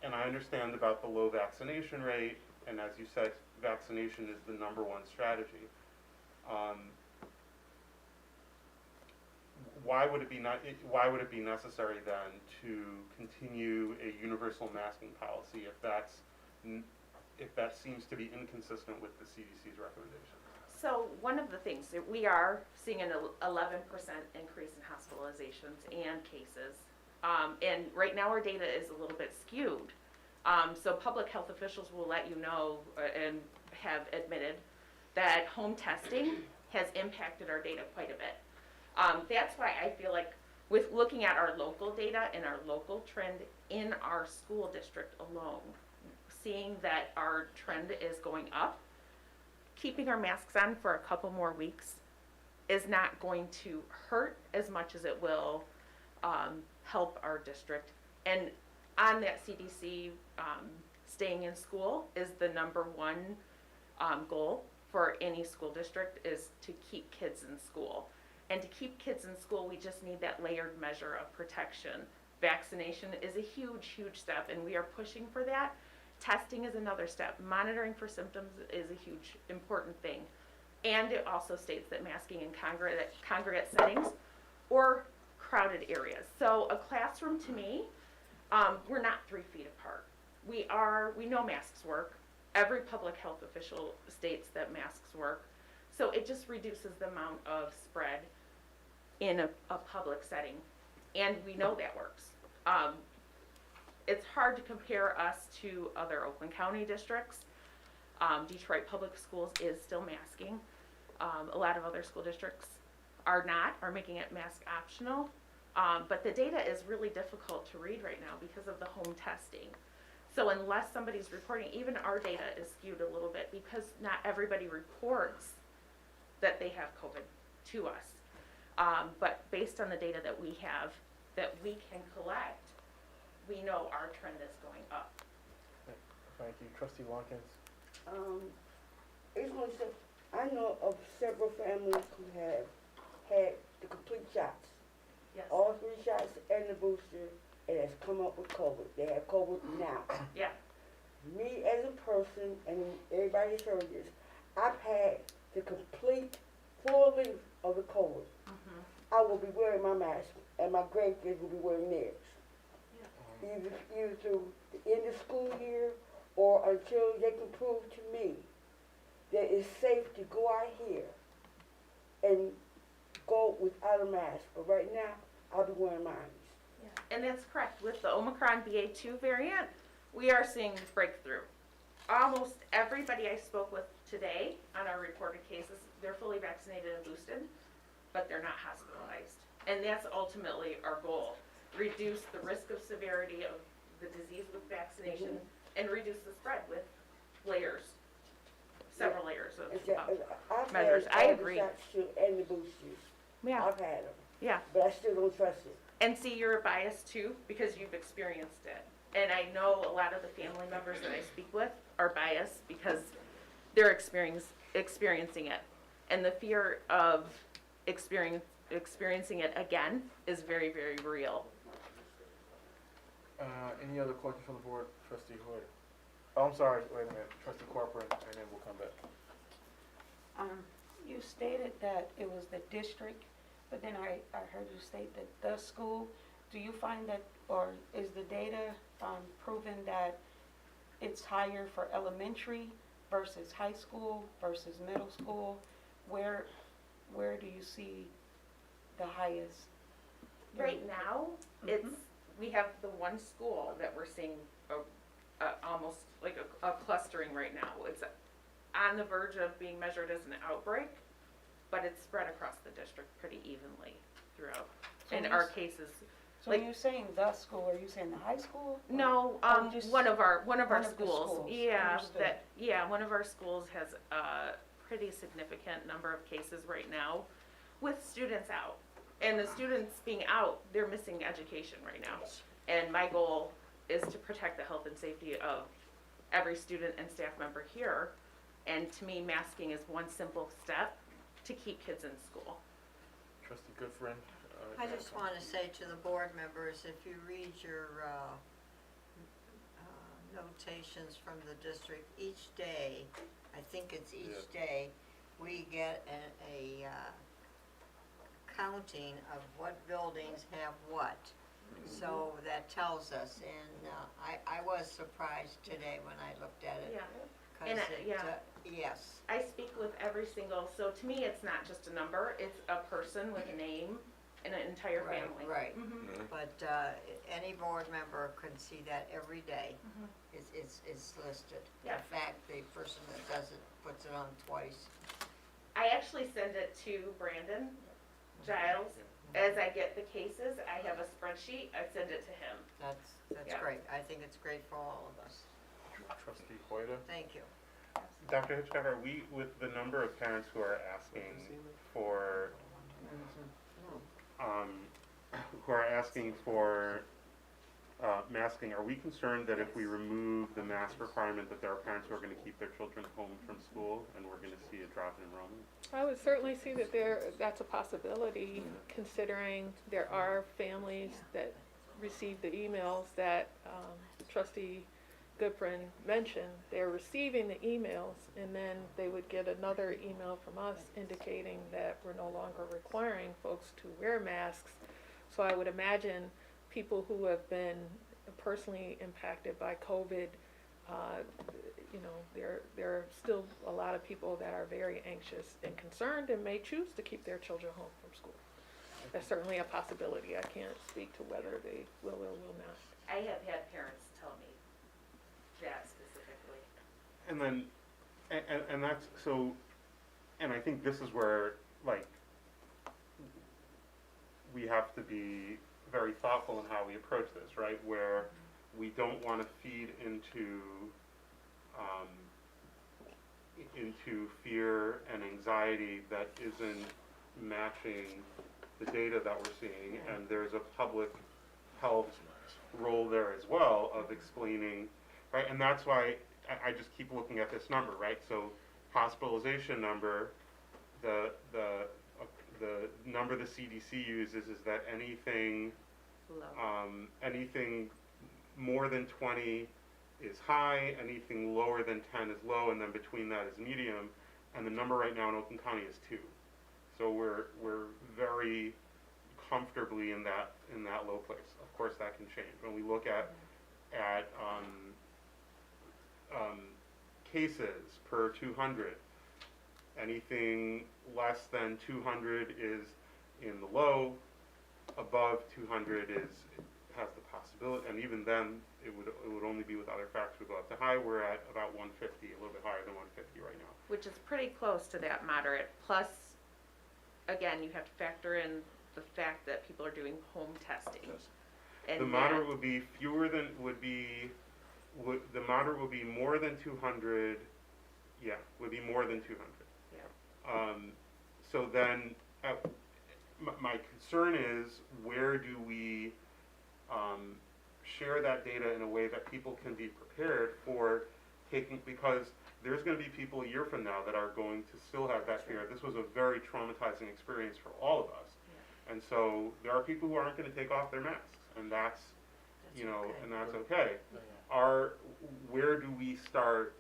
and I understand about the low vaccination rate, and as you said, vaccination is the #1 strategy. Why would it be necessary then to continue a universal masking policy if that seems to be inconsistent with the CDC's recommendations? So one of the things, that we are seeing an 11% increase in hospitalizations and cases. And right now our data is a little bit skewed. So public health officials will let you know and have admitted that home testing has impacted our data quite a bit. That's why I feel like with looking at our local data and our local trend in our school district alone, seeing that our trend is going up, keeping our masks on for a couple more weeks is not going to hurt as much as it will help our district. And on that CDC, staying in school is the #1 goal for any school district, is to keep kids in school. And to keep kids in school, we just need that layered measure of protection. Vaccination is a huge, huge step, and we are pushing for that. Testing is another step. Monitoring for symptoms is a huge, important thing. And it also states that masking in congregate settings or crowded areas. So a classroom, to me, we're not 3 feet apart. We know masks work. Every public health official states that masks work. So it just reduces the amount of spread in a public setting. And we know that works. It's hard to compare us to other Oakland County districts. Detroit Public Schools is still masking. A lot of other school districts are making it mask optional. But the data is really difficult to read right now because of the home testing. So unless somebody's reporting, even our data is skewed a little bit because not everybody reports that they have COVID to us. But based on the data that we have, that we can collect, we know our trend is going up. Thank you. Trustee Watkins? It's gonna say, I know of several families who have had the complete shots. Yes. All 3 shots and the booster, and has come up with COVID. They have COVID now. Yeah. Me as a person, and everybody's heard this, I've had the complete full length of the COVID. I will be wearing my mask, and my grandkids will be wearing theirs. Yeah. Either through the end of school year or until they can prove to me that it's safe to go out here and go without a mask. But right now, I'll be wearing mine. Yeah. And that's correct. With the Omicron BA2 variant, we are seeing breakthrough. Almost everybody I spoke with today on our reported cases, they're fully vaccinated and boosted, but they're not hospitalized. And that's ultimately our goal. Reduce the risk of severity of the disease with vaccination and reduce the spread with layers, several layers of measures. I agree. I've had all the shots too, and the boosters. Yeah. I've had them. Yeah. But I still don't trust it. And see, you're biased too because you've experienced it. And I know a lot of the family members that I speak with are biased because they're experiencing it. And the fear of experiencing it again is very, very real. Any other questions from the board? Trustee Hood? Oh, I'm sorry, wait a minute. Trustee Corcoran, and then we'll come back. You stated that it was the district, but then I heard you state that the school. Do you find that, or is the data proven that it's higher for elementary versus high school versus middle school? Where do you see the highest? Right now, we have the one school that we're seeing almost like a clustering right now. It's on the verge of being measured as an outbreak, but it's spread across the district pretty evenly throughout. So In our cases, So when you're saying the school, are you saying the high school? no, just one of our one of the schools. schools, Yeah, understood. one of our schools has a pretty significant number of cases right now with students out. And the students being out, they're missing education right now. And my goal is to protect the health and safety of every student and staff member here. And to me, masking is one simple step to keep kids in school. Trustee Goodfriend? I just want to say to the board members, if you read your notations from the district, each day, I think it's each day, we get a counting of what buildings have what. So that tells us, and I was surprised today when I looked at it. Yeah. 'Cause And, it, yes. I speak with every single, so to me, it's not just a number, it's a person with a name and an entire Right, family. right. Mhm. But any board member can see that every day. Mhm. It's listed. Yeah. In fact, the person that does it puts it on twice. I actually send it to Brandon Giles. As I get the cases, I have a spreadsheet, I send it to him. That's Yeah. great. I think it's great for all of us. Trustee Hoyda? Thank you. Dr. Hitchcock, are we, with the number of parents who are asking for, masking, are we concerned that if we remove the mask requirement, that there are parents who are gonna keep their children home from school, and we're gonna see a drop in enrollment? I would certainly see that that's a possibility, considering there are families that receive the emails that Trustee Goodfriend mentioned. They're receiving the emails, and then they would get another email from us indicating that we're no longer requiring folks to wear masks. So I would imagine people who have been personally impacted by COVID, there are still a lot of people that are very anxious and concerned and may choose to keep their children home from school. That's certainly a possibility. I can't speak to whether they will or will not. I have had parents tell me that specifically. And then, and that's, so, and I think this is where, like, we have to be very thoughtful in how we approach this, right? Where we don't want to feed into fear and anxiety that isn't matching the data that we're seeing, and there's a public health role there as well of explaining, right? And that's why I just keep looking at this number, right? So hospitalization number, the number the CDC uses is that anything more than 20 is high, anything lower than 10 is low, and then between that is medium. And the number right now in Oakland County is 2. So we're very comfortably in that low place. Of course, that can change. When we look at cases per 200, anything less than 200 is in the low. Above 200 has the possibility, and even then, it would only be with other factors. We go up to high. We're at about 150, a little bit higher than 150 right now. Which is pretty close to that moderate. Plus, again, you have to factor in the fact that people are doing home testing. And the moderate would be the moderate would be more than 200. Yeah, would be more than 200. Yeah. So then, my concern is, where do we share that data in a way that people can be prepared for taking, because there's going to be people a year from now that are going to still have that fear. This was a very traumatizing experience for all of us. Yeah. And so there are people who aren't going to take off their masks, and that's okay. Where do we start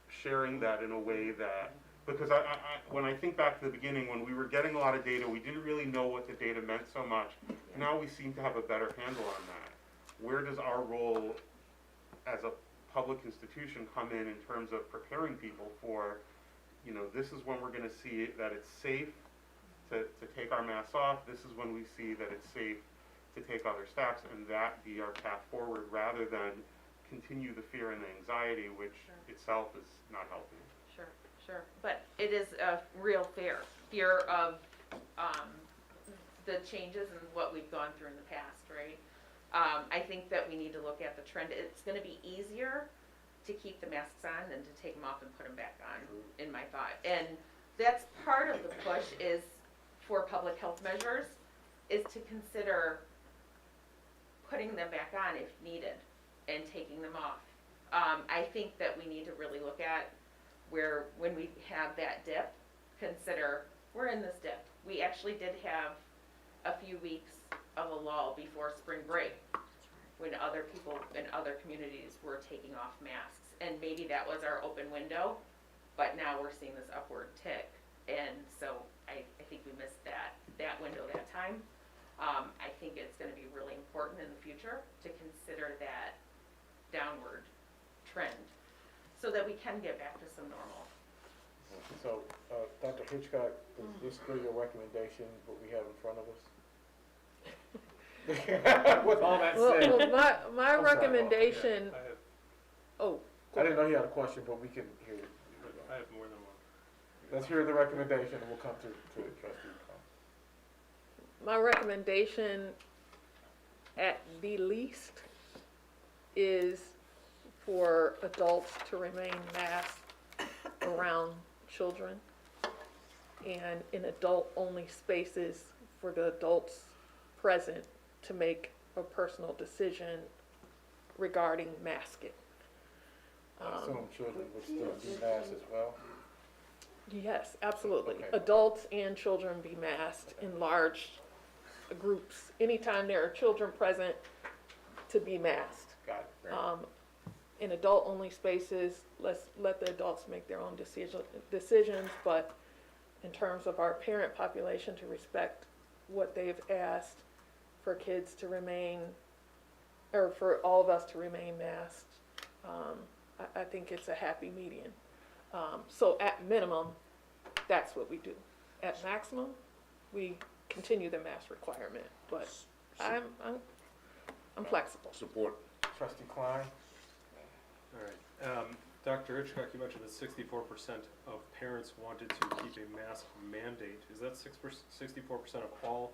sharing that in a way that, because I when I think back to the beginning, when we were getting a lot of data, we didn't really know what the data meant so much. Now we seem to have a better handle on that. Where does our role as a public institution come in terms of preparing people for, this is when we're going to see that it's safe to take our masks off. This is when we see that it's safe to take other steps, and that be our path forward, rather than continue the fear and the anxiety, which itself is not healthy. Sure. But it is a real fear of the changes and what we've gone through in the past, right? I think that we need to look at the trend. It's going to be easier to keep the masks on than to take them off and put them back on, in my thought. And that's part of the push is for public health measures, is to consider putting them back on if needed. and taking them off. I think that we need to really look at where, when we have that dip, consider, we're in this dip. We actually did have a few weeks of a lull before spring break, when other people in other communities were taking off masks. And maybe that was our open window, but now we're seeing this upward tick. And so I think we missed that window that time. I think it's gonna be really important in the future to consider that downward trend so that we can get back to some normal. So, Dr. Hitchcock, is this still your recommendation, what we have in front of us? With all that said, Well, my I'm sorry. recommendation, I have, oh, I didn't know you had a question, but we can hear it. I have more than one. Let's hear the recommendation and we'll come to trustee. my recommendation at the least is for adults to remain masked around children and in adult-only spaces for the adults present to make a personal decision regarding masking. I assume children would still be masked as well? Yes, absolutely. Okay. Adults and children be masked in large groups. Anytime there are children present, to be masked. Got it. Great. In adult-only spaces, let the adults make their own decisions, but in terms of our parent population, to respect what they've asked for kids to remain, or for all of us to remain masked, I think it's a happy median. So at minimum, that's what we do. At maximum, we continue the mask requirement, but I'm flexible. Support. Trustee Klein? All right. Dr. Hitchcock, you mentioned that 64% of parents wanted to keep a mask mandate. Is that 64% of all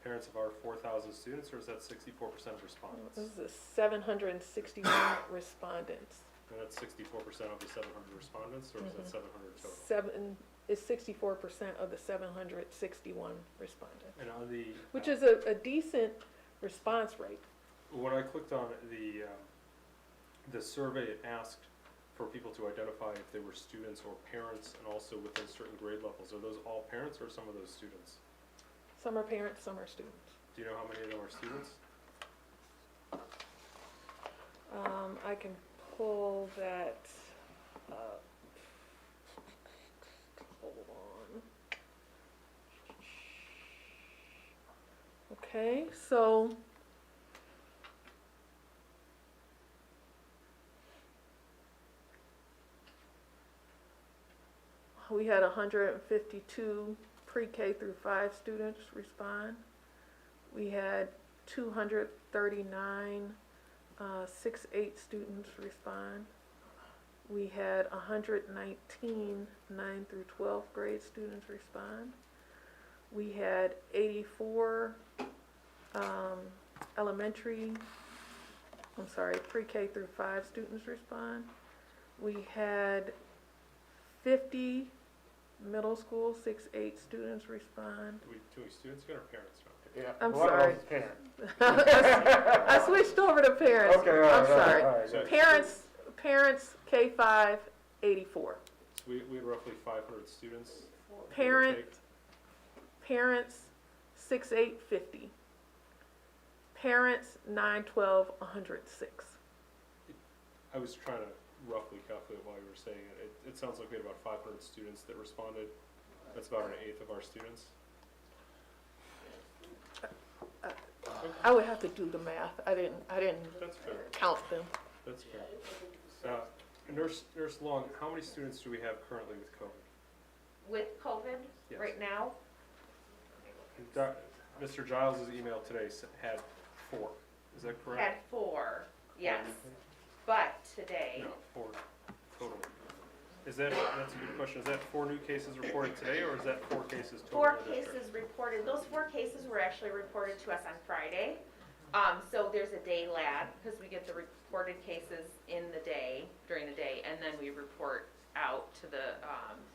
parents of our 4,000 students, or is that 64% of respondents? This is 761 respondents. And that's 64% of the 700 respondents, or is that 700 total? 64% of the 761 respondents, And on the which is a decent response rate. when I clicked on the survey, it asked for people to identify if they were students or parents, and also within certain grade levels. Are those all parents or some of those students? Some are parents, some are students. Do you know how many of them are students? I can pull that up. Hold on. Okay, so we had 152 pre-K through 5 students respond. We had 239 6-8 students respond. We had 119 9 through 12 grade students respond. We had 84 pre-K through 5 students respond. We had 50 middle school 6-8 students respond. Do we students get our parents now? Yeah, I'm one of sorry. those is parent. I switched over to parents. Okay, all right, I'm sorry. all right. Parents K-5, 84. So we had roughly 500 students. Parents 6-8, 50. Parents 9-12, 106. I was trying to roughly calculate while you were saying it. It sounds like we had about 500 students that responded. That's about an eighth of our students. I would have to do the math. I didn't That's fair. count them. That's fair. Nurse Long, how many students do we have currently with COVID? With COVID, Yes. right now, Mr. Giles' email today had 4. Is that correct? had 4, yes. But today, No, 4 total. That's a good question. Is that 4 new cases reported today, or is that 4 cases total? 4 in the district? cases reported, those 4 cases were actually reported to us on Friday. So there's a day lag, because we get the reported cases in the day, during the day, and then we report out to the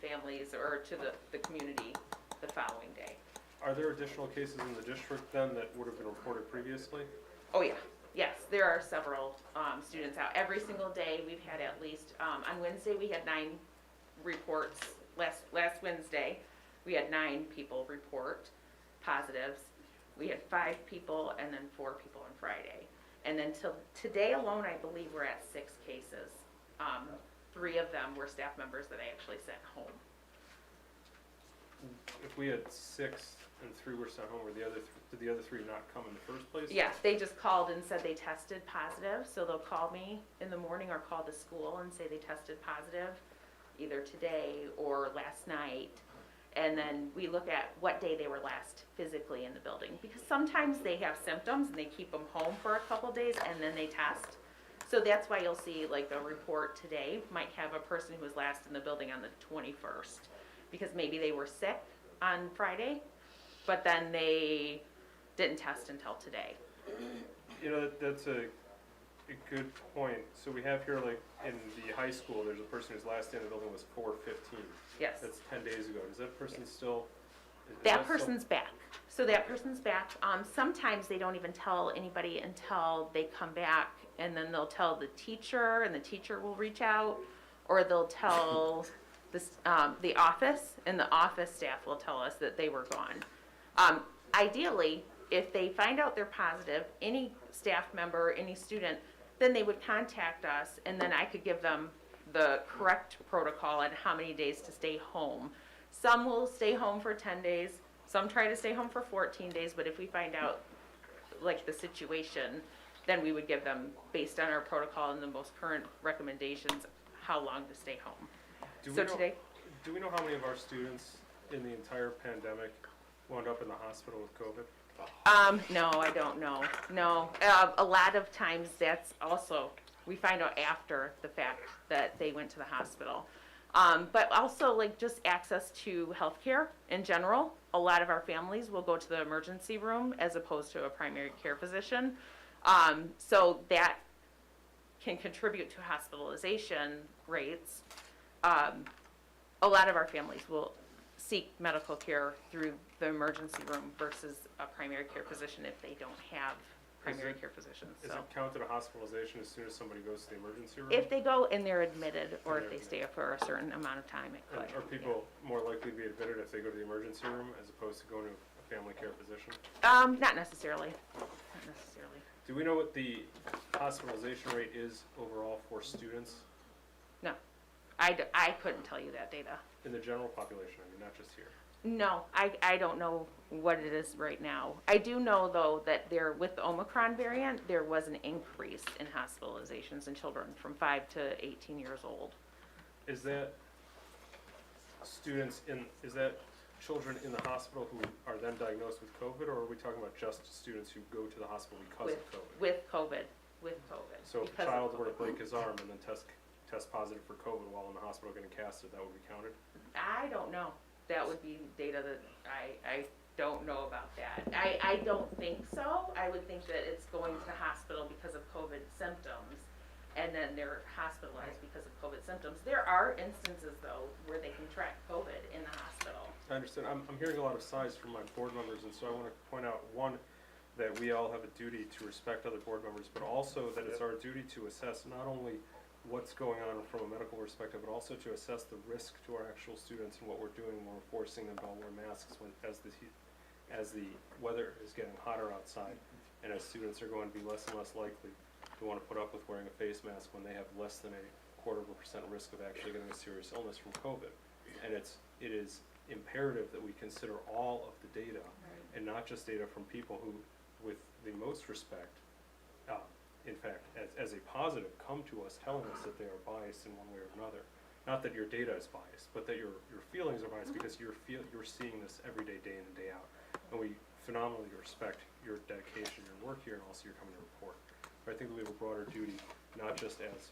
families or to the community the following day. Are there additional cases in the district then that would have been reported previously? Oh, yeah. Yes, there are several, students out. Every single day, we've had at least, on Wednesday, we had 9 reports. Last Wednesday, we had 9 people report positives. We had 5 people and then 4 people on Friday. And then till today alone, I believe we're at 6 cases. 3 of them were staff members that I actually sent home. If we had 6 and 3 were sent home, did the other 3 not come in the first place? Yeah, they just called and said they tested positive, so they'll call me in the morning or call the school and say they tested positive either today or last night. And then we look at what day they were last physically in the building, because sometimes they have symptoms and they keep them home for a couple days and then they test. So that's why you'll see like a report today might have a person who was last in the building on the 21st, because maybe they were sick on Friday, but then they didn't test until today. You know, that's a good point. So we have here, like, in the high school, there's a person whose last day in the building was 4/15. Yes. That's 10 days ago. Does that person still? Is That still- person's back. So that person's back. Sometimes they don't even tell anybody until they come back, and then they'll tell the teacher, and the teacher will reach out, or they'll tell the office, and the office staff will tell us that they were gone. Ideally, if they find out they're positive, any staff member, any student, then they would contact us, and then I could give them the correct protocol on how many days to stay home. Some will stay home for 10 days, some try to stay home for 14 days, but if we find out, like, the situation, then we would give them, based on our protocol and the most current recommendations, how long to stay home. Do we So know- today, Do we know how many of our students in the entire pandemic wound up in the hospital with COVID? no, I don't know. No, a lot of times that's also, we find out after the fact that they went to the hospital. But also like just access to healthcare in general. A lot of our families will go to the emergency room as opposed to a primary care physician. So that can contribute to hospitalization rates. A lot of our families will seek medical care through the emergency room versus a primary care physician if they don't have primary care physicians, Is so. it counted a hospitalization as soon as somebody goes to the emergency room? If they go and they're admitted, or And if they they're stay for a certain amount of time, it And could. are people more likely to be admitted if they go to the emergency room as opposed to going to a family care physician? Not necessarily, not necessarily. Do we know what the hospitalization rate is overall for students No, I couldn't tell you that data. in the general population, I mean, not just here? No, I don't know what it is right now. I do know, though, that with the Omicron variant, there was an increase in hospitalizations in children from 5 to 18 years old. Is that children in the hospital who are then diagnosed with COVID, or are we talking about just students who go to the hospital because of COVID? With COVID. So if a because of child were to COVID. break his arm and then test positive for COVID while in the hospital getting casted, that would be counted? I don't know. That would be data that I don't know about that. I don't think so. I would think that it's going to the hospital because of COVID symptoms, and then they're hospitalized because of COVID symptoms. There are instances, though, where they can track COVID in the hospital. I understand. I'm hearing a lot of sighs from my board members, and so I want to point out, one, that we all have a duty to respect other board members, but also that it's our duty to assess not only what's going on from a medical perspective, but also to assess the risk to our actual students and what we're doing when we're forcing them to all wear masks as the weather is getting hotter outside, and as students are going to be less and less likely to want to put up with wearing a face mask when they have less than 0.25% risk of actually getting a serious illness from COVID. And it is imperative that we consider all of the data, and not just data from people who, with the most respect, in fact, as a positive, come to us telling us that they are biased in one way or another. Not that your data is biased, but that your feelings are biased because you're seeing this every day, day in and day out. And we phenomenally respect your dedication, your work here, and also your coming to report. But I think that we have a broader duty, not just as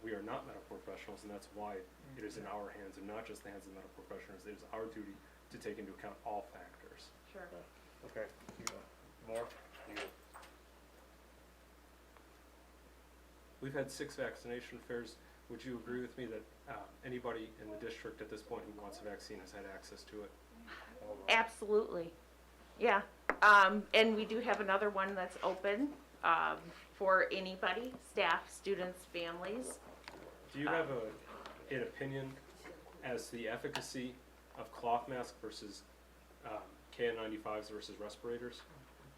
we are not medical professionals, and that's why it is in our hands and not just the hands of medical professionals. It is our duty to take into account all factors. Sure. Okay, more? We've had 6 vaccination fairs. Would you agree with me that anybody in the district at this point who wants a vaccine has had access to it? Absolutely. Yeah. And we do have another one that's open for anybody, staff, students, families. Do you have an opinion as to the efficacy of cloth mask versus KN95s versus respirators?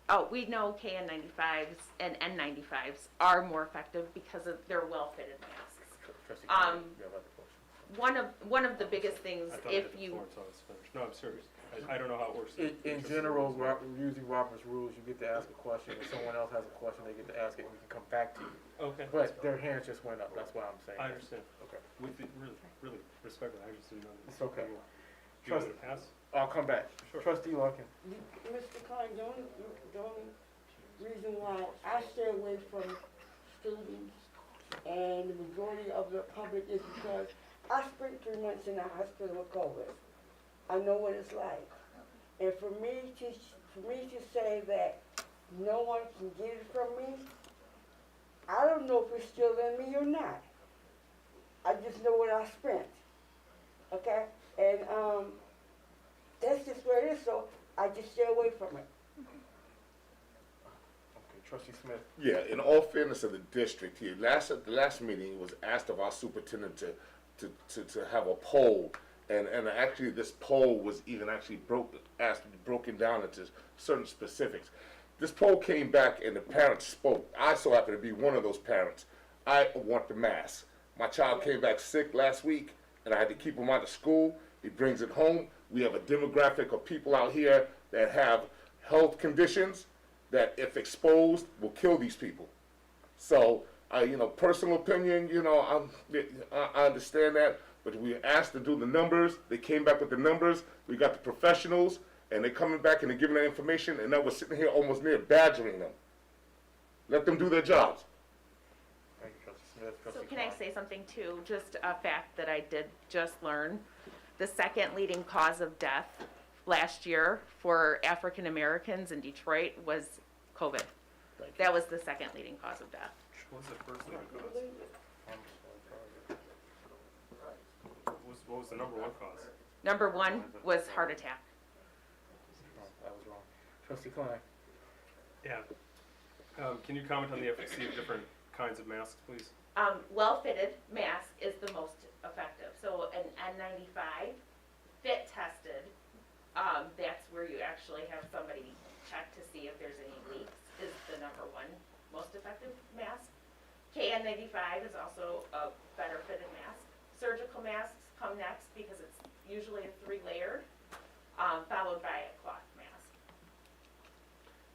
Oh, we know KN95s and N95s are more effective because of their well-fitted masks. Trustee Um, Connor, you have other questions? One of the biggest things, I thought I if did you, before until it's finished. No, I'm serious. I don't know how it works. In general, using Robert's rules, you get to ask a question. If someone else has a question, they get to ask it, and we can come back to you. Okay. But their hands just went up, that's why I'm saying. I that. understand. Okay. With the, really respectfully, I just didn't know. It's okay. Do you Trust- want to pass? I'll come back. Sure. Trustee Larkin. Mr. Klein, the only reason why I stay away from students and the majority of the public is because I spent 3 months in the hospital with COVID. I know what it's like. And for me to say that no one can get it from me, I don't know if it's still in me or not. I just know what I spent. Okay? And that's just where it is, so I just stay away from it. Okay, Trustee Smith. Yeah, in all fairness of the district here, at the last meeting, it was asked of our superintendent to have a poll, and actually this poll was even actually asked to be broken down into certain specifics. This poll came back and the parents spoke. I so happen to be one of those parents. I want the mask. My child came back sick last week, and I had to keep him out of school. He brings it home. We have a demographic of people out here that have health conditions that, if exposed, will kill these people. So, personal opinion, I understand that, but we were asked to do the numbers. They came back with the numbers. We got the professionals, and they're coming back and they're giving that information, and I was sitting here almost near badgering them. Let them do their jobs. Thank you, Trustee Smith. so Trustee can I Klein. say something too? Just a fact that I did just learn. The second leading cause of death last year for African Americans in Detroit was COVID. That was the second leading cause of death. What was the first leading cause? What was the number one cause? Number one was heart attack. Oh, that was wrong. Trustee Klein. Yeah. Can you comment on the efficacy of different kinds of masks, please? Well-fitted mask is the most effective. So an N95 fit tested, that's where you actually have somebody check to see if there's any leaks, is the number one most effective mask. KN95 is also a better fitted mask. Surgical masks come next because it's usually a 3-layered, followed by a cloth mask.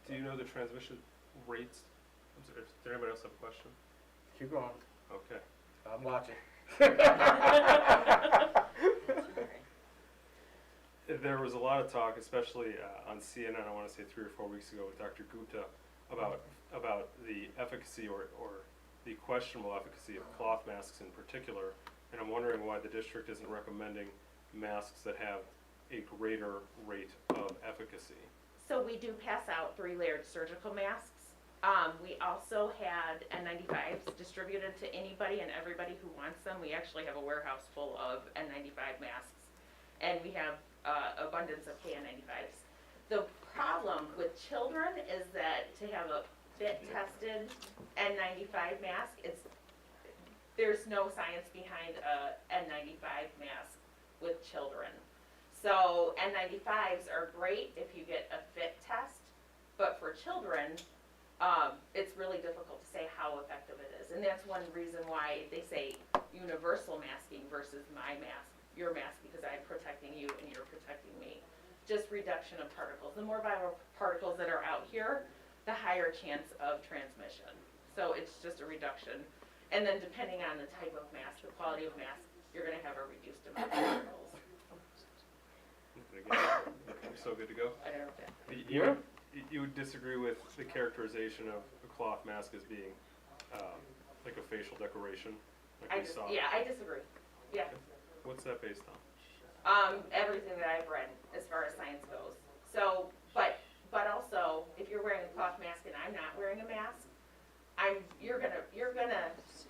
Do you know the transmission rates? I'm sorry, does anybody else have a question? Keep going. Okay. I'm watching. There was a lot of talk, especially on CNN, I want to say 3 or 4 weeks ago, with Dr. Gupta about the efficacy or the questionable efficacy of cloth masks in particular. And I'm wondering why the district isn't recommending masks that have a greater rate of efficacy. So we do pass out 3-layered surgical masks. We also had N95s distributed to anybody and everybody who wants them. We actually have a warehouse full of N95 masks, and we have abundance of KN95s. The problem with children is that to have a fit-tested N95 mask, there's no science behind a N95 mask with children. So N95s are great if you get a fit test, but for children, it's really difficult to say how effective it is. And that's one reason why they say universal masking versus my mask, your mask, because I'm protecting you and you're protecting me. Just reduction of particles. The more viral particles that are out here, the higher chance of transmission. So it's just a reduction. And then depending on the type of mask, the quality of mask, you're gonna have a reduced amount of particles. You're so good to go. I don't know if that. You would disagree with the characterization of a cloth mask as being like a facial decoration, like we saw? Yeah, I disagree. Yeah. What's that based on? Everything that I've read as far as science goes. So, but also, if you're wearing a cloth mask and I'm not wearing a mask, you're gonna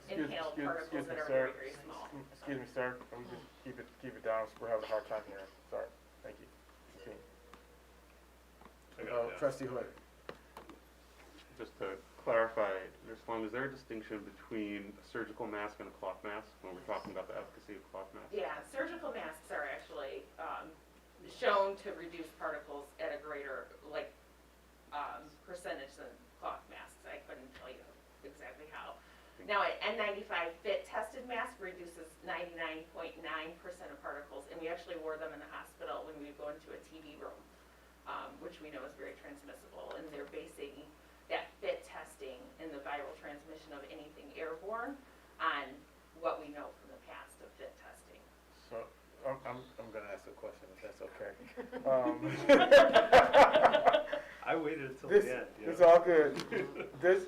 inhale particles that are very, very small. Excuse me, sir. Can we just keep it down? We're having a hard time hearing. Sorry. Thank you. I got it, yeah. Trustee Hood. Just to clarify, is there a distinction between a surgical mask and a cloth mask when we're talking about the efficacy of cloth masks? Yeah, surgical masks are actually, shown to reduce particles at a greater, like, percentage than cloth masks. I couldn't tell you exactly how. Now, an N95 fit tested mask reduces 99.9% of particles, and we actually wore them in the hospital when we would go into a TB room, which we know is very transmissible, and they're basing that fit testing and the viral transmission of anything airborne on what we know from the past of fit testing. So, I'm gonna ask a question, if that's okay. I waited until This, the end, you it's know? all good. Do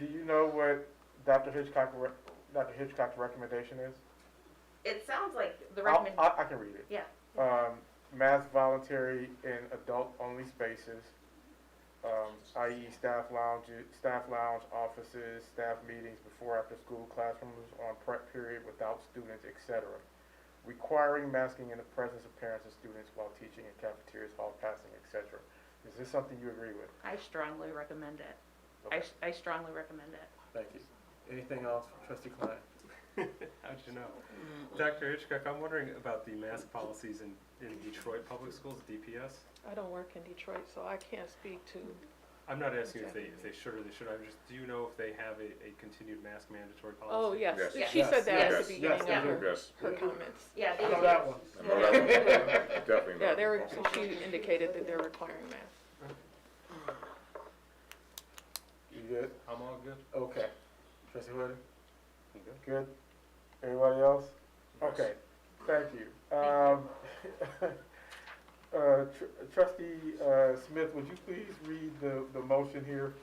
you know what Dr. Hitchcock's recommendation is? It sounds like the I recommendation. can read it. Yeah. Mask voluntary in adult-only spaces, i.e. staff lounge, offices, staff meetings, before, after school, classrooms on prep period without students, etc. Requiring masking in the presence of parents and students while teaching in cafeterias, hall passing, etc. Is this something you agree with? I strongly recommend it. Okay. I strongly recommend it. Thank you. Anything else, Trustee Klein? How'd you know? Dr. Hitchcock, I'm wondering about the mask policies in Detroit Public Schools, DPS. I don't work in Detroit, so I can't speak to, I'm not asking if they should or they should, I'm just, do you know if they have a continued mask mandatory policy? oh, yes. Yes. She said that at Yes. the beginning Yes, of her, Yes. her comments. Yeah, they I know do. that one. I know that one. Definitely Yeah, not. she indicated that they're requiring masks. You good? I'm all good. Okay. Trustee Hood? Okay. Good? Everybody else? Okay, thank you. Trustee Smith, would you please read the motion here?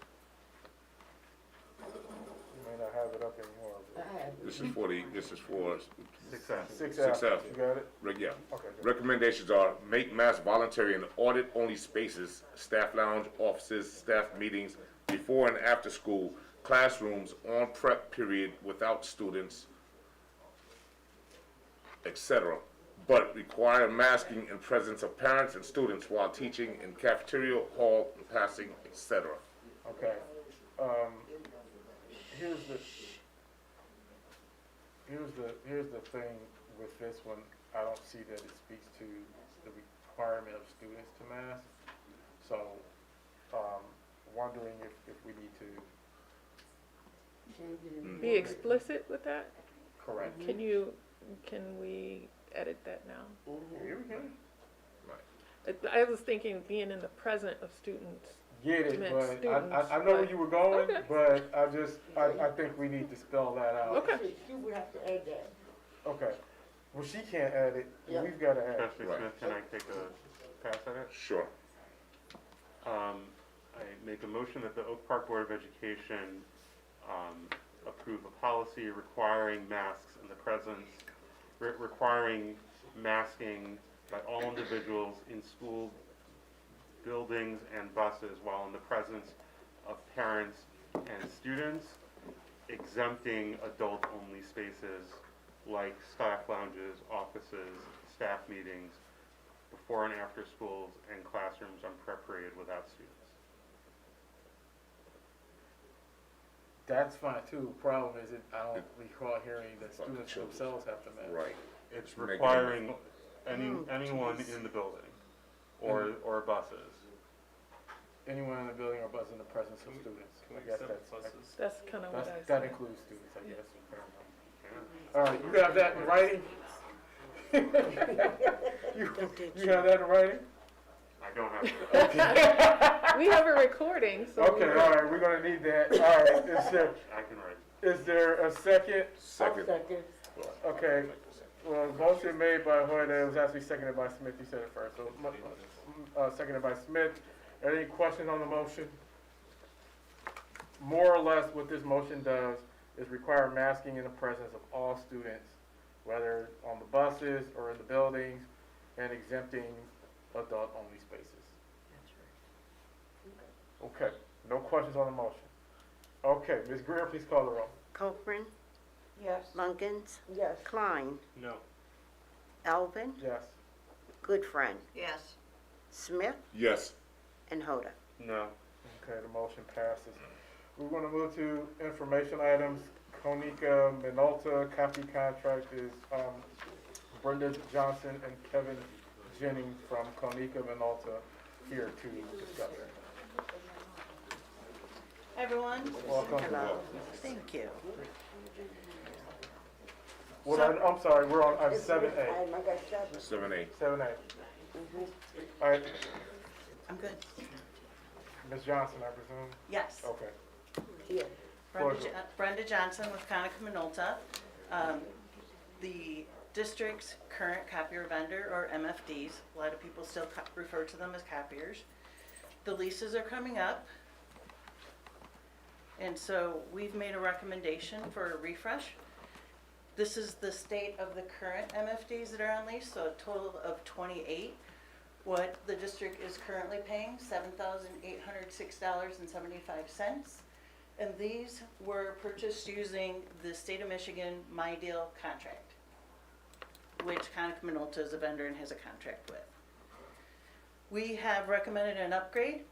You may not have it up anymore. This is for 6F. 6F. 6F. You got it? Yeah. Okay, good. Recommendations are make masks voluntary in audit-only spaces, staff lounge, offices, staff meetings, before and after school, classrooms on prep period without students, etc. But require masking in presence of parents and students while teaching in cafeteria, hall, passing, etc. Okay. Here's the thing with this one. I don't see that it speaks to the requirement of students to mask. So, wondering if we need to Be explicit with that? correct. Can we edit that now? Here we go. I was thinking being in the present of students. Get it, Meant but students, I know where but- you were going, Okay. but I think we need to spell that out. Okay. She would have to add that. Okay. Well, she can't add it. Yeah. We've got to add it. Trustee Right. Smith, can I take a pass at it? Sure. I make a motion that the Oak Park Board of Education approve a policy requiring masks in the presence, requiring masking by all individuals in school buildings and buses while in the presence of parents and students, exempting adult-only spaces like staff lounges, offices, staff meetings, before and after schools, and classrooms on prep period without students. That's fine too. Problem is, I don't recall hearing that students children. themselves have to mask. Right. It's Make it- requiring anyone in the building or buses. Anyone in the building or bus in the presence of students. Can I we guess accept that's, buses? That's kind of what I that said. includes students, I guess. Fair enough. Yeah. All right, you have that in writing? You have that in writing? I don't have to. We have a recording, so. Okay, all right, we're gonna need that. All right, I can write. is there a second? Second. Second. Okay, well, motion made by Hood, it was actually seconded by Smith, you said it first, so, seconded by Smith. Any questions on the motion? More or less, what this motion does is require masking in the presence of all students, whether on the buses or in the buildings, and exempting adult-only spaces. Okay, no questions on the motion. Okay, Ms. Greer, please call the roll. Copeland, Yes. Munkins, Yes. Klein, No. Elvin, Yes. Goodfriend, Yes. Smith, Yes. and Hoda. No. Okay, the motion passes. We want to move to information items. Konica Minolta copy contract is Brenda Johnson and Kevin Jennings from Konica Minolta here to discuss. Everyone, Welcome. thank you. I'm sorry, we're on item 7A. I got 7. 7A. 7A. All right, I'm good. Ms. Johnson, I presume? Yes. Okay. Yeah. Brenda Johnson with Konica Minolta. The district's current copier vendor, or MFDs, a lot of people still refer to them as copiers. The leases are coming up. And so we've made a recommendation for a refresh. This is the state of the current MFDs that are on lease, so a total of 28. What the district is currently paying, $7,806.75. And these were purchased using the state of Michigan My Deal contract, which Konica Minolta is a vendor and has a contract with. We have recommended an upgrade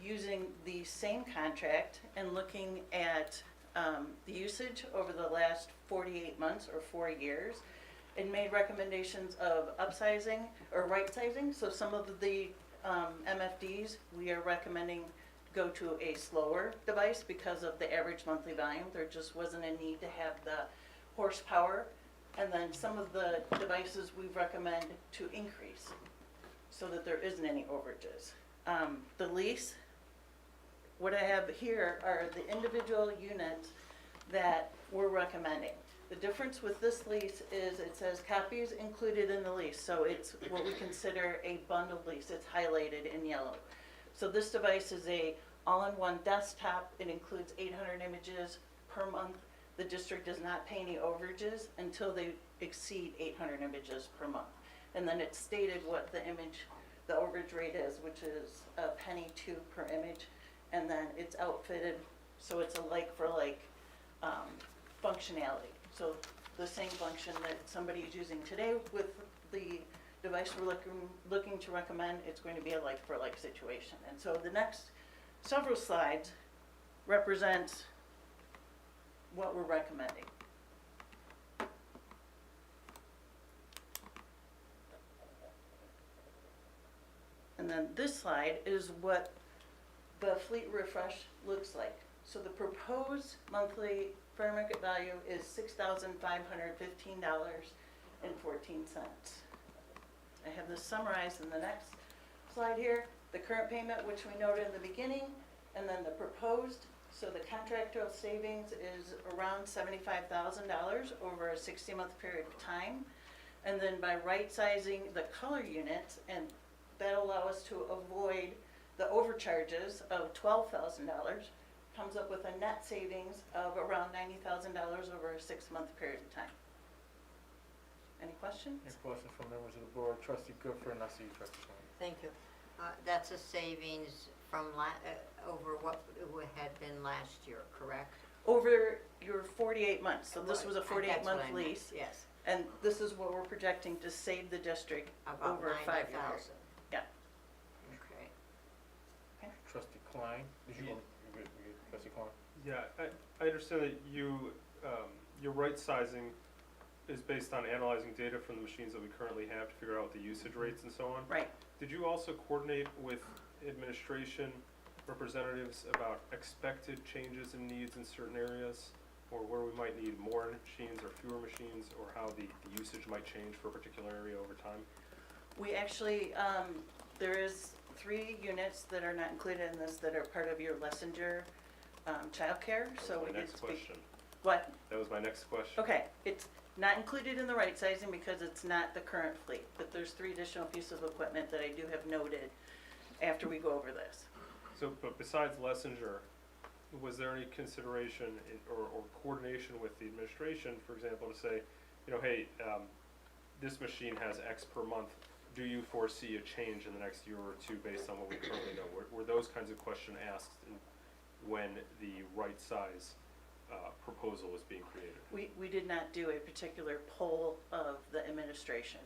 using the same contract and looking at the usage over the last 48 months or 4 years, and made recommendations of upsizing or right-sizing. So some of the MFDs, we are recommending go to a slower device because of the average monthly volume. There just wasn't a need to have the horsepower. And then some of the devices we recommend to increase so that there isn't any overages. The lease, what I have here are the individual units that we're recommending. The difference with this lease is it says copies included in the lease, so it's what we consider a bundled lease. It's highlighted in yellow. So this device is a all-in-one desktop. It includes 800 images per month. The district does not pay any overages until they exceed 800 images per month. And then it's stated what the overage rate is, which is $0.01 per image. And then it's outfitted, so it's a like-for-like functionality. So the same function that somebody is using today with the device we're looking to recommend, it's going to be a like-for-like situation. And so the next several slides represent what we're recommending. And then this slide is what the fleet refresh looks like. So the proposed monthly fair market value is $6,515.14. I have this summarized in the next slide here. The current payment, which we noted in the beginning, and then the proposed. So the contractual savings is around $75,000 over a 60-month period of time. And then by right-sizing the color units, and that'll allow us to avoid the overcharges of $12,000, comes up with a net savings of around $90,000 over a 6-month period of time. Any questions? Any questions from members of the board? Trustee Goodford, and I see you, Trustee Quinn. Thank you. That's a savings from over what it had been last year, correct? Over your 48 months. So this was a That's 48-month what I meant, lease. yes. And this is what we're projecting to save the district About over a 5-year period. 90,000. Yeah. Okay. Trustee Klein, did you, you good, Trustee Klein? Yeah, I understand that you, your right sizing is based on analyzing data from the machines that we currently have to figure out the usage rates and so on. Right. Did you also coordinate with administration representatives about expected changes in needs in certain areas, or where we might need more machines or fewer machines, or how the usage might change for a particular area over time? We actually, there is 3 units that are not included in this that are part of your Lessinger childcare, so we did speak. Question. What? That was my next question. Okay, it's not included in the right sizing because it's not the current fleet, but there's 3 additional pieces of equipment that I do have noted after we go over this. So, but besides Lessinger, was there any consideration or coordination with the administration, for example, to say, you know, hey, this machine has X per month. Do you foresee a change in the next year or 2 based on what we currently know? Were those kinds of questions asked when the right size proposal was being created? We did not do a particular poll of the administration.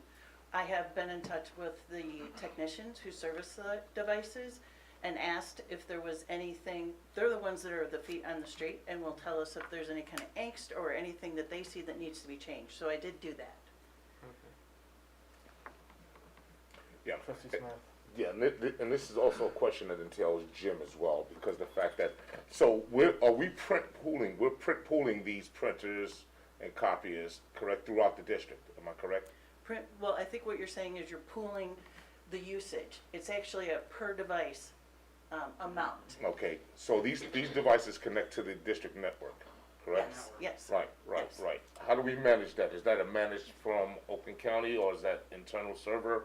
I have been in touch with the technicians who service the devices, and asked if there was anything, they're the ones that are the feet on the street and will tell us if there's any kind of angst or anything that they see that needs to be changed, so I did do that. Yeah. Trustee Smith? Yeah, and this is also a question that entails Jim as well, because the fact that, so we're print pooling these printers and copiers, correct, throughout the district, am I correct? Well, I think what you're saying is you're pooling the usage. It's actually a per device amount. Okay, so these devices connect to the district network, correct? Yes. Right. Yes. How do we manage that? Is that managed from Oakland County, or is that internal server?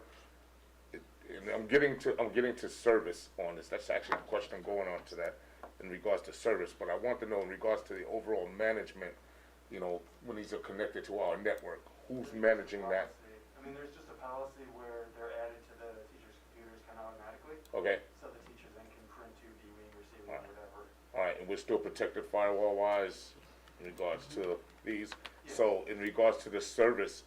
And I'm getting to service on this. That's actually a question going on to that in regards to service, but I want to know in regards to the overall management, you know, when these are connected to our network, who's managing that? I mean, there's just a policy where they're added to the teachers' computers kind of automatically. Okay, So the teachers then can print to viewing, receiving, Alright. whatever. all right, and we're still protected firewall-wise in regards to these? So in regards to the service,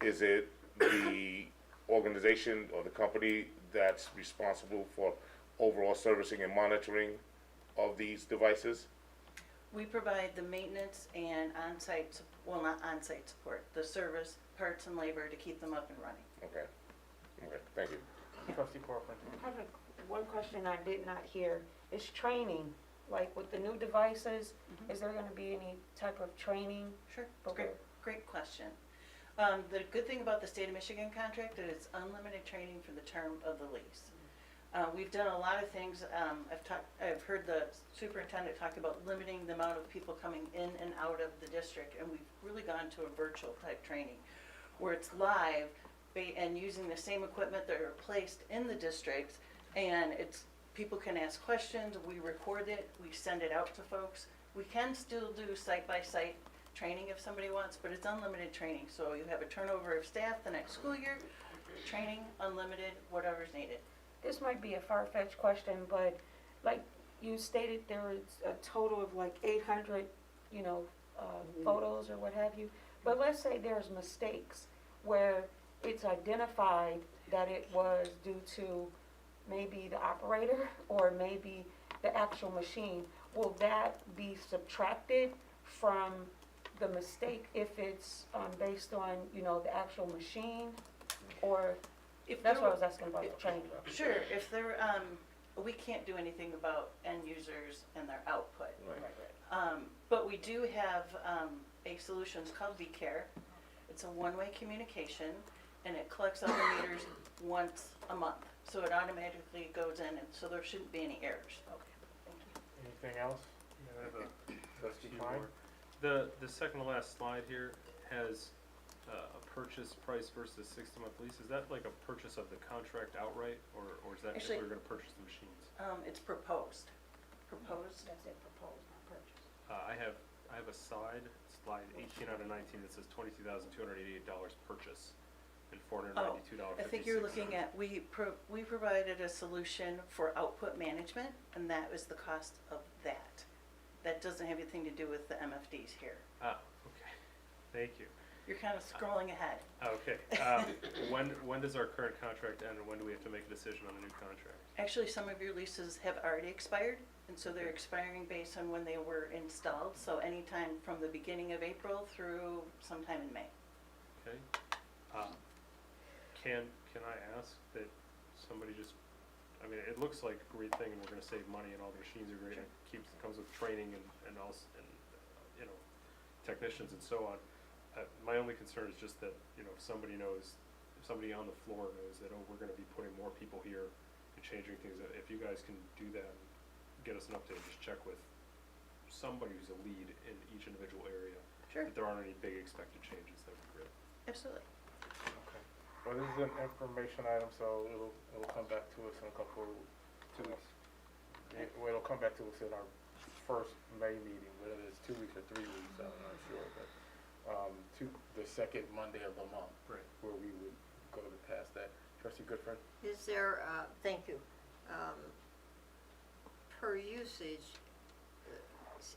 is it the organization or the company that's responsible for overall servicing and monitoring of these devices? We provide the maintenance and on-site, well, not on-site support, the service, parts and labor to keep them up and running. Okay, thank you. Trustee Corcoran? I have one question I did not hear. Is training, like with the new devices, is there gonna be any type of training? Sure, Okay. great question. The good thing about the state of Michigan contract is it's unlimited training for the term of the lease. We've done a lot of things, I've heard the superintendent talk about limiting the amount of people coming in and out of the district, and we've really gone to a virtual type training, where it's live, and using the same equipment that are placed in the districts, and people can ask questions, we record it, we send it out to folks. We can still do site-by-site training if somebody wants, but it's unlimited training, so you have a turnover of staff the next school year, training, unlimited, whatever's needed. This might be a far-fetched question, but like you stated, there was a total of like 800, photos or what have you. But let's say there's mistakes where it's identified that it was due to maybe the operator or maybe the actual machine. Will that be subtracted from the mistake if it's based on, the actual machine? Or that's what I was asking about the training. Sure, if they're, we can't do anything about end users and their output. But we do have a solution, it's called vCare. It's a one-way communication, and it collects all the meters once a month. So it automatically goes in, and so there shouldn't be any errors. Okay, thank you. Anything else? Yeah, I have a Trustee few Klein? more. The second to last slide here has a purchase price versus 60-month lease. Is that like a purchase of the contract outright, or is that if Actually- we're gonna purchase the machines? It's proposed. Proposed. That's it, proposed, not purchase. I have a slide 18 out of 19 that says $22,288 purchase and $492.56. I think you're looking at, we provided a solution for output management, and that was the cost of that. That doesn't have anything to do with the MFDs here. Ah, okay. Thank you. You're kind of scrolling ahead. Okay. When does our current contract end, and when do we have to make a decision on the new contract? Actually, some of your leases have already expired, and so they're expiring based on when they were installed, so anytime from the beginning of April through sometime in May. Okay. Can I ask that somebody just, I mean, it looks like a great thing, and we're gonna save money, and all the machines are great, and it comes with training and also, technicians and so on. My only concern is just that, if somebody on the floor knows that, we're gonna be putting more people here and changing things, if you guys can do that and get us an update, just check with somebody who's a lead in each individual area. Sure. That there aren't any big expected changes, that'd be great. Absolutely. Okay. Well, this is an information item, so it'll come back to us in a couple, 2 weeks. Well, it'll come back to us in our first May meeting, whether it's 2 weeks or 3 weeks, I'm not sure, but, the second Monday of the month. Right. Where we would go to pass that. Trustee Goodfriend? Is there, thank you, per usage,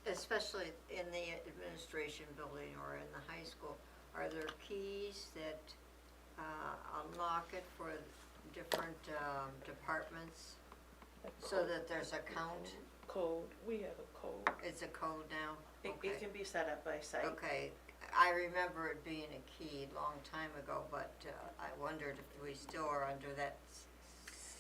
especially in the administration building or in the high school, are there keys that unlock it for different, departments, so that there's a count? Code, we have a code. It's a code now? It Okay. can be set up by site. Okay, I remember it being a key a long time ago, but I wondered if we still are under that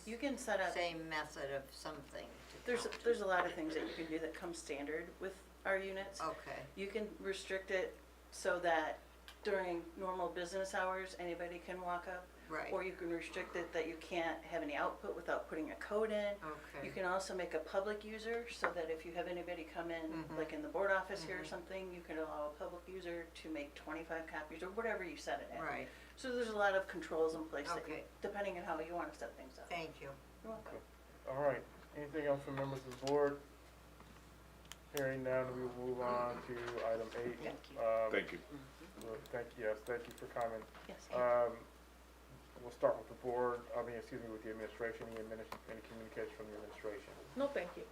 You can set up, same method of something to there's, count. there's a lot of things that you can do that come standard with our units. Okay, You can restrict it so that during normal business hours, anybody can walk up. right, Or you can restrict it that you can't have any output without putting a code in. okay. You can also make a public user so that if you have anybody come in, Mhm. like in the board office here or Mhm. something, you can allow a public user to make 25 copies or whatever you set it at. Right, So there's a lot of controls in place that you, Okay. depending on how you want to set things up. thank you. You're welcome. All right, anything else from members of the board? Hearing none, we will move on to item 8. Thank you. Thank you. Well, thank you for coming. Yes. We'll start with the board, with the administration, any communication from the administration? No, thank you.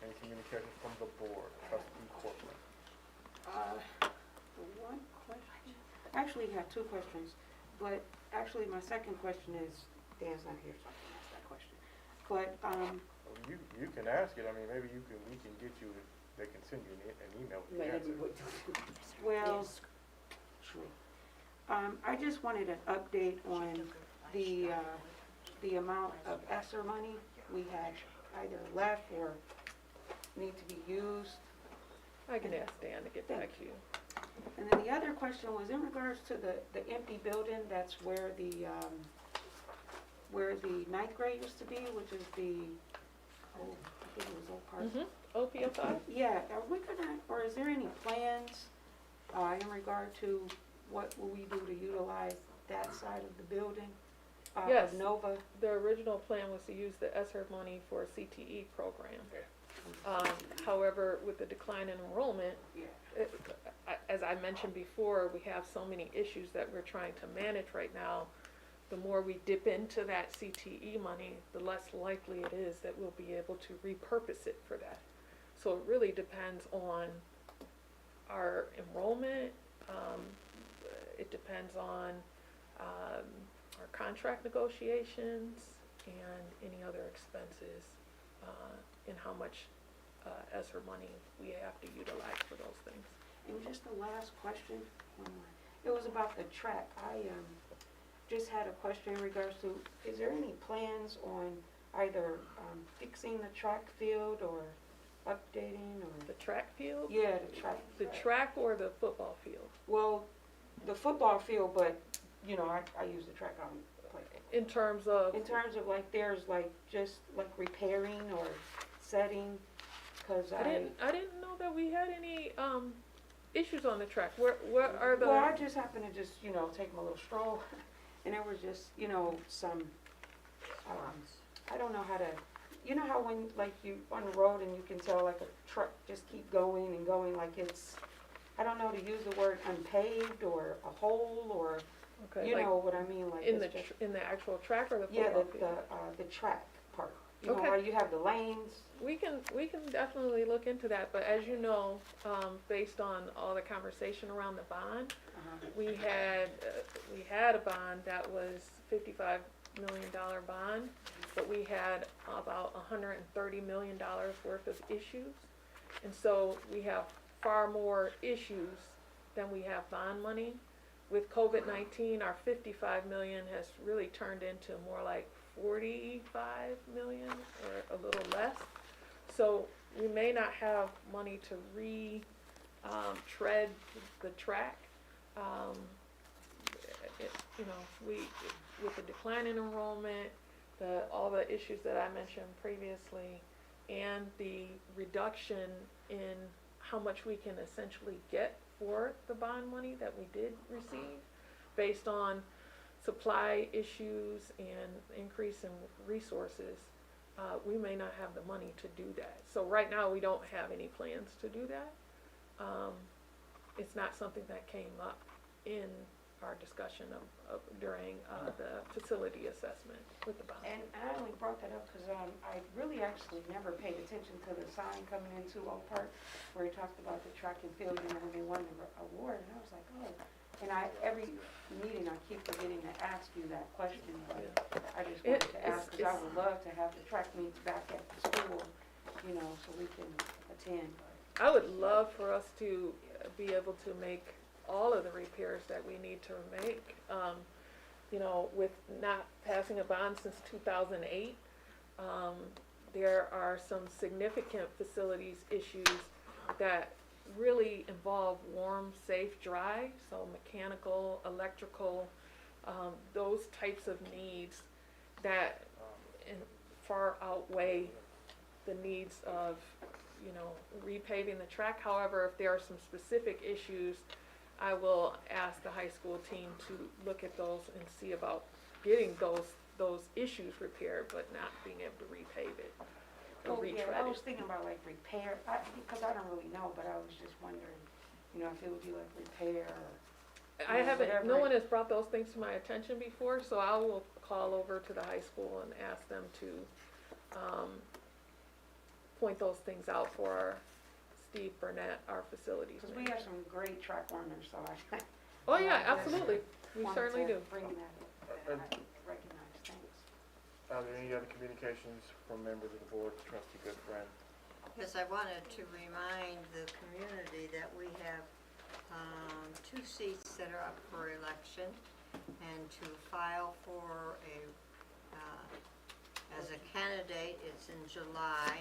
Any communication from the board, trustee Corcoran? One question, actually have two questions, but actually my second question is, Dan's not here, so I can ask that question. But, You can ask it, maybe we can get you, they can send you an email with the answer. well, true. I just wanted an update on the amount of ESSER money we had either left or need to be used. I can ask Dan to get back to you. And then the other question was in regards to the empty building, that's where the ninth grade used to be, which is I think it was Old Park. OPFI? Yeah, are we gonna, or is there any plans, in regard to what will we do to utilize that side of the building? Yes. Of Nova? The original plan was to use the ESSER money for a CTE program. However, with the decline in enrollment, as I mentioned before, we have so many issues that we're trying to manage right now. The more we dip into that CTE money, the less likely it is that we'll be able to repurpose it for that. So it really depends on our enrollment, it depends on our contract negotiations and any other expenses, and how much ESSER money we have to utilize for those things. And just the last question, one more. It was about the track. I just had a question in regards to, is there any plans on either fixing the track field or updating or? The track field? Yeah, the track. The track or the football field? Well, the football field, but, I use the track on play. In terms of? In terms of like, there's like, just like repairing or setting, cause I didn't know that we had any, issues on the track. What are the? Well, I just happened to just, take my little stroll, and there was just, some, I don't know how to, how when, like, you on the road and you can tell, like, a truck just keep going and going, like it's, I don't know to use the word unpaved or a hole or, Okay, you like know what I mean, like in it's the, just, in the actual track or the yeah, football field? the track part. Okay. Where you have the lanes. We can definitely look into that, but as you know, based on all the conversation around the bond, we had a bond that was $55 million bond, but we had about $130 million worth of issues. And so we have far more issues than we have bond money. With COVID-19, our 55 million has really turned into more like 45 million or a little less. So we may not have money to tread the track. With the decline in enrollment, all the issues that I mentioned previously, and the reduction in how much we can essentially get for the bond money that we did receive, based on supply issues and increase in resources, we may not have the money to do that. So right now, we don't have any plans to do that. It's not something that came up in our discussion of during the facility assessment with the bond. And I only brought that up because I really actually never paid attention to the sign coming into Oak Park where he talked about the track and field, when they won the award, and I was like, oh, And every meeting, I keep forgetting to ask you that question, but I just wanted to ask, because I would love to have the track meets back at the school, you know, so we can attend. I would love for us to be able to make all of the repairs that we need to make. You know, with not passing a bond since 2008, there are some significant facilities issues that really involve warm, safe, dry, so mechanical, electrical, those types of needs that far outweigh the needs of, you know, repaving the track. However, if there are some specific issues, I will ask the high school team to look at those and see about getting those issues repaired, but not being able to repave it or Oh, yeah, retread I was it. thinking about like repair, because I don't really know, but I was just wondering, you know, if it would be like repair or. I haven't, no whatever. one has brought those things to my attention before, so I will call over to the high school and ask them to, point those things out for our Steve Burnett, our facilities Because we manager. have some great track runners, so I. Oh, yeah, I just absolutely, we wanted certainly to do. Bring that, I recognize, thanks. Are there any other communications from members of the board, trustee Goodfriend? Yes, I wanted to remind the community that we have 2 seats that are up for election, and to file for as a candidate, it's in July.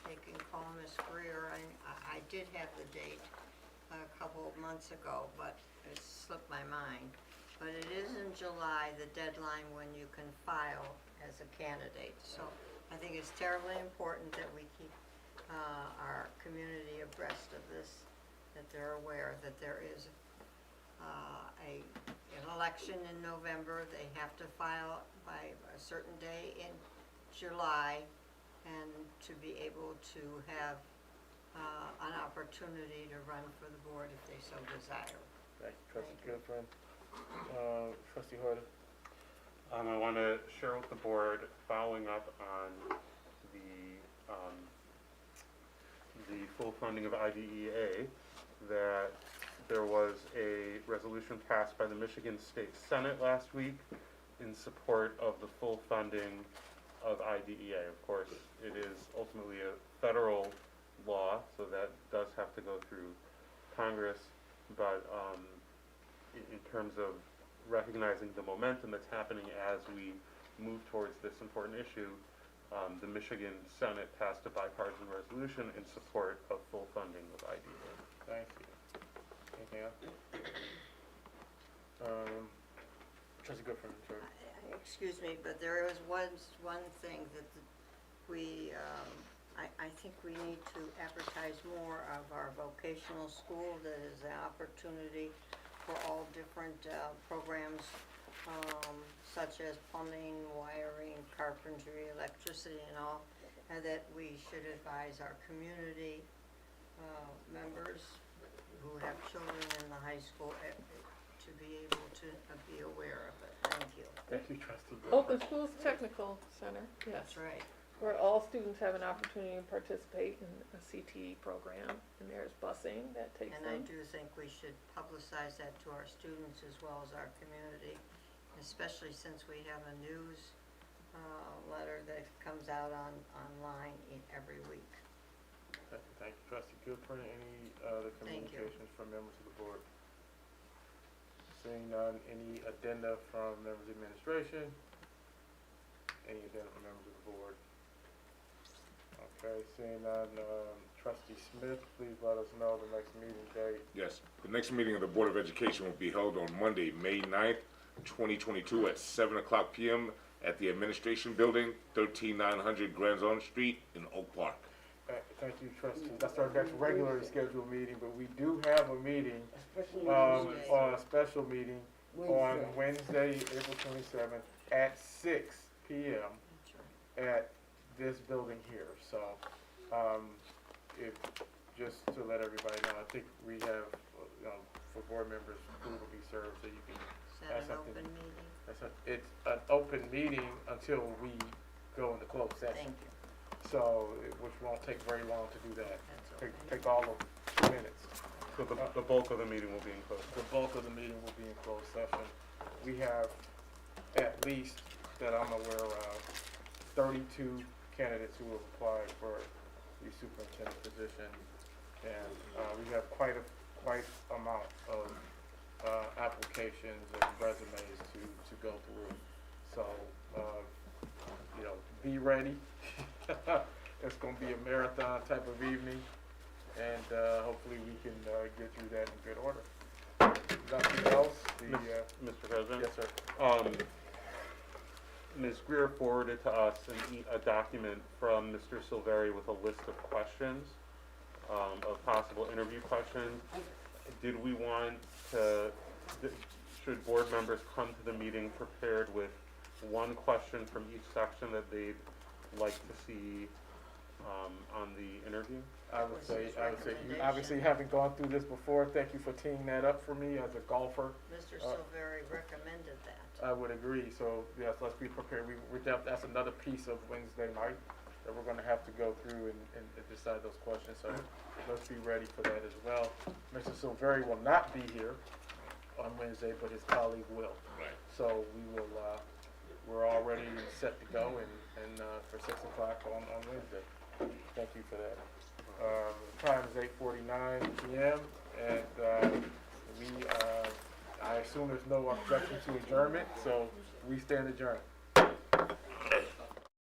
They can call Ms. Greer. I did have the date a couple of months ago, but it slipped my mind. But it is in July, the deadline when you can file as a candidate. So I think it's terribly important that we keep our community abreast of this, that they're aware that there is an election in November. They have to file by a certain day in July, and to be able to have an opportunity to run for the board if they so desire. Thank you, trustee Goodfriend. Trustee Hood? I want to share with the board, following up on the full funding of IDEA, that there was a resolution passed by the Michigan State Senate last week in support of the full funding of IDEA. Of course, it is ultimately a federal law, so that does have to go through Congress, but in terms of recognizing the momentum that's happening as we move towards this important issue, the Michigan Senate passed a bipartisan resolution in support of full funding of IDEA. Thank you. Anything else? Trustee Goodfriend, sorry. Excuse me, but there is one thing that I think we need to advertise more of our vocational school. That is an opportunity for all different programs, such as plumbing, wiring, carpentry, electricity, and all, and that we should advise our community members who have children in the high school to be able to be aware of it. Thank you. Thank you, trustee Goodfriend. Open Schools Technical Center, yes, That's right. where all students have an opportunity to participate in a CTE program, and there's busing that takes And I them. do think we should publicize that to our students as well as our community, especially since we have a news letter that comes out online every week. Thank you, trustee Goodfriend. Any other Thank you. communications from members of the board? Seeing none, any addenda from members of administration? Any addenda from members of the board? Okay, seeing none, trustee Smith, please let us know the next meeting date. Yes, the next meeting of the Board of Education will be held on Monday, May 9th, 2022 at 7:00 p.m. at the Administration Building, 13900 Grand Zone Street in Oak Park. Thank you, trustee. That's our next regularly scheduled meeting, but we do have a meeting, Especially on a special meeting on Wednesday, April 27th at 6 p.m. That's right. at this building here. So, just to let everybody know, I think we have, for board members, food will be served, so you can. Is that That's an something- open meeting? It's an open meeting until we go into closed session. Thank you. So, which won't take very long to do that. That's okay. Take all of 2 minutes. So the bulk of the meeting will be in closed. The bulk of the meeting will be in closed session. We have at least, that I'm aware of, 32 candidates who have applied for the superintendent position. And we have quite amount of applications and resumes to go through. So, you know, be ready. It's gonna be a marathon type of evening, and hopefully we can get through that in good order. Nothing else? Mr. President? Yes, sir. Ms. Greer forwarded to us a document from Mr. Silveri with a list of questions, of possible interview questions. Did we want to, should board members come to the meeting prepared with one question from each section that they'd like to see on the interview? I would say, you obviously haven't gone through this before. Thank you for teeing that up for me as a golfer. Mr. Silveri recommended that. I would agree. So yes, let's be prepared. That's another piece of Wednesday night that we're gonna have to go through and decide those questions. So let's be ready for that as well. Mr. Silveri will not be here on Wednesday, but his colleague will. Right. So we will, we're all ready and set to go and for 6 o'clock on Wednesday. Thank you for that. The time is 8:49 p.m. and I assume there's no objection to adjournment, so we stand adjourned.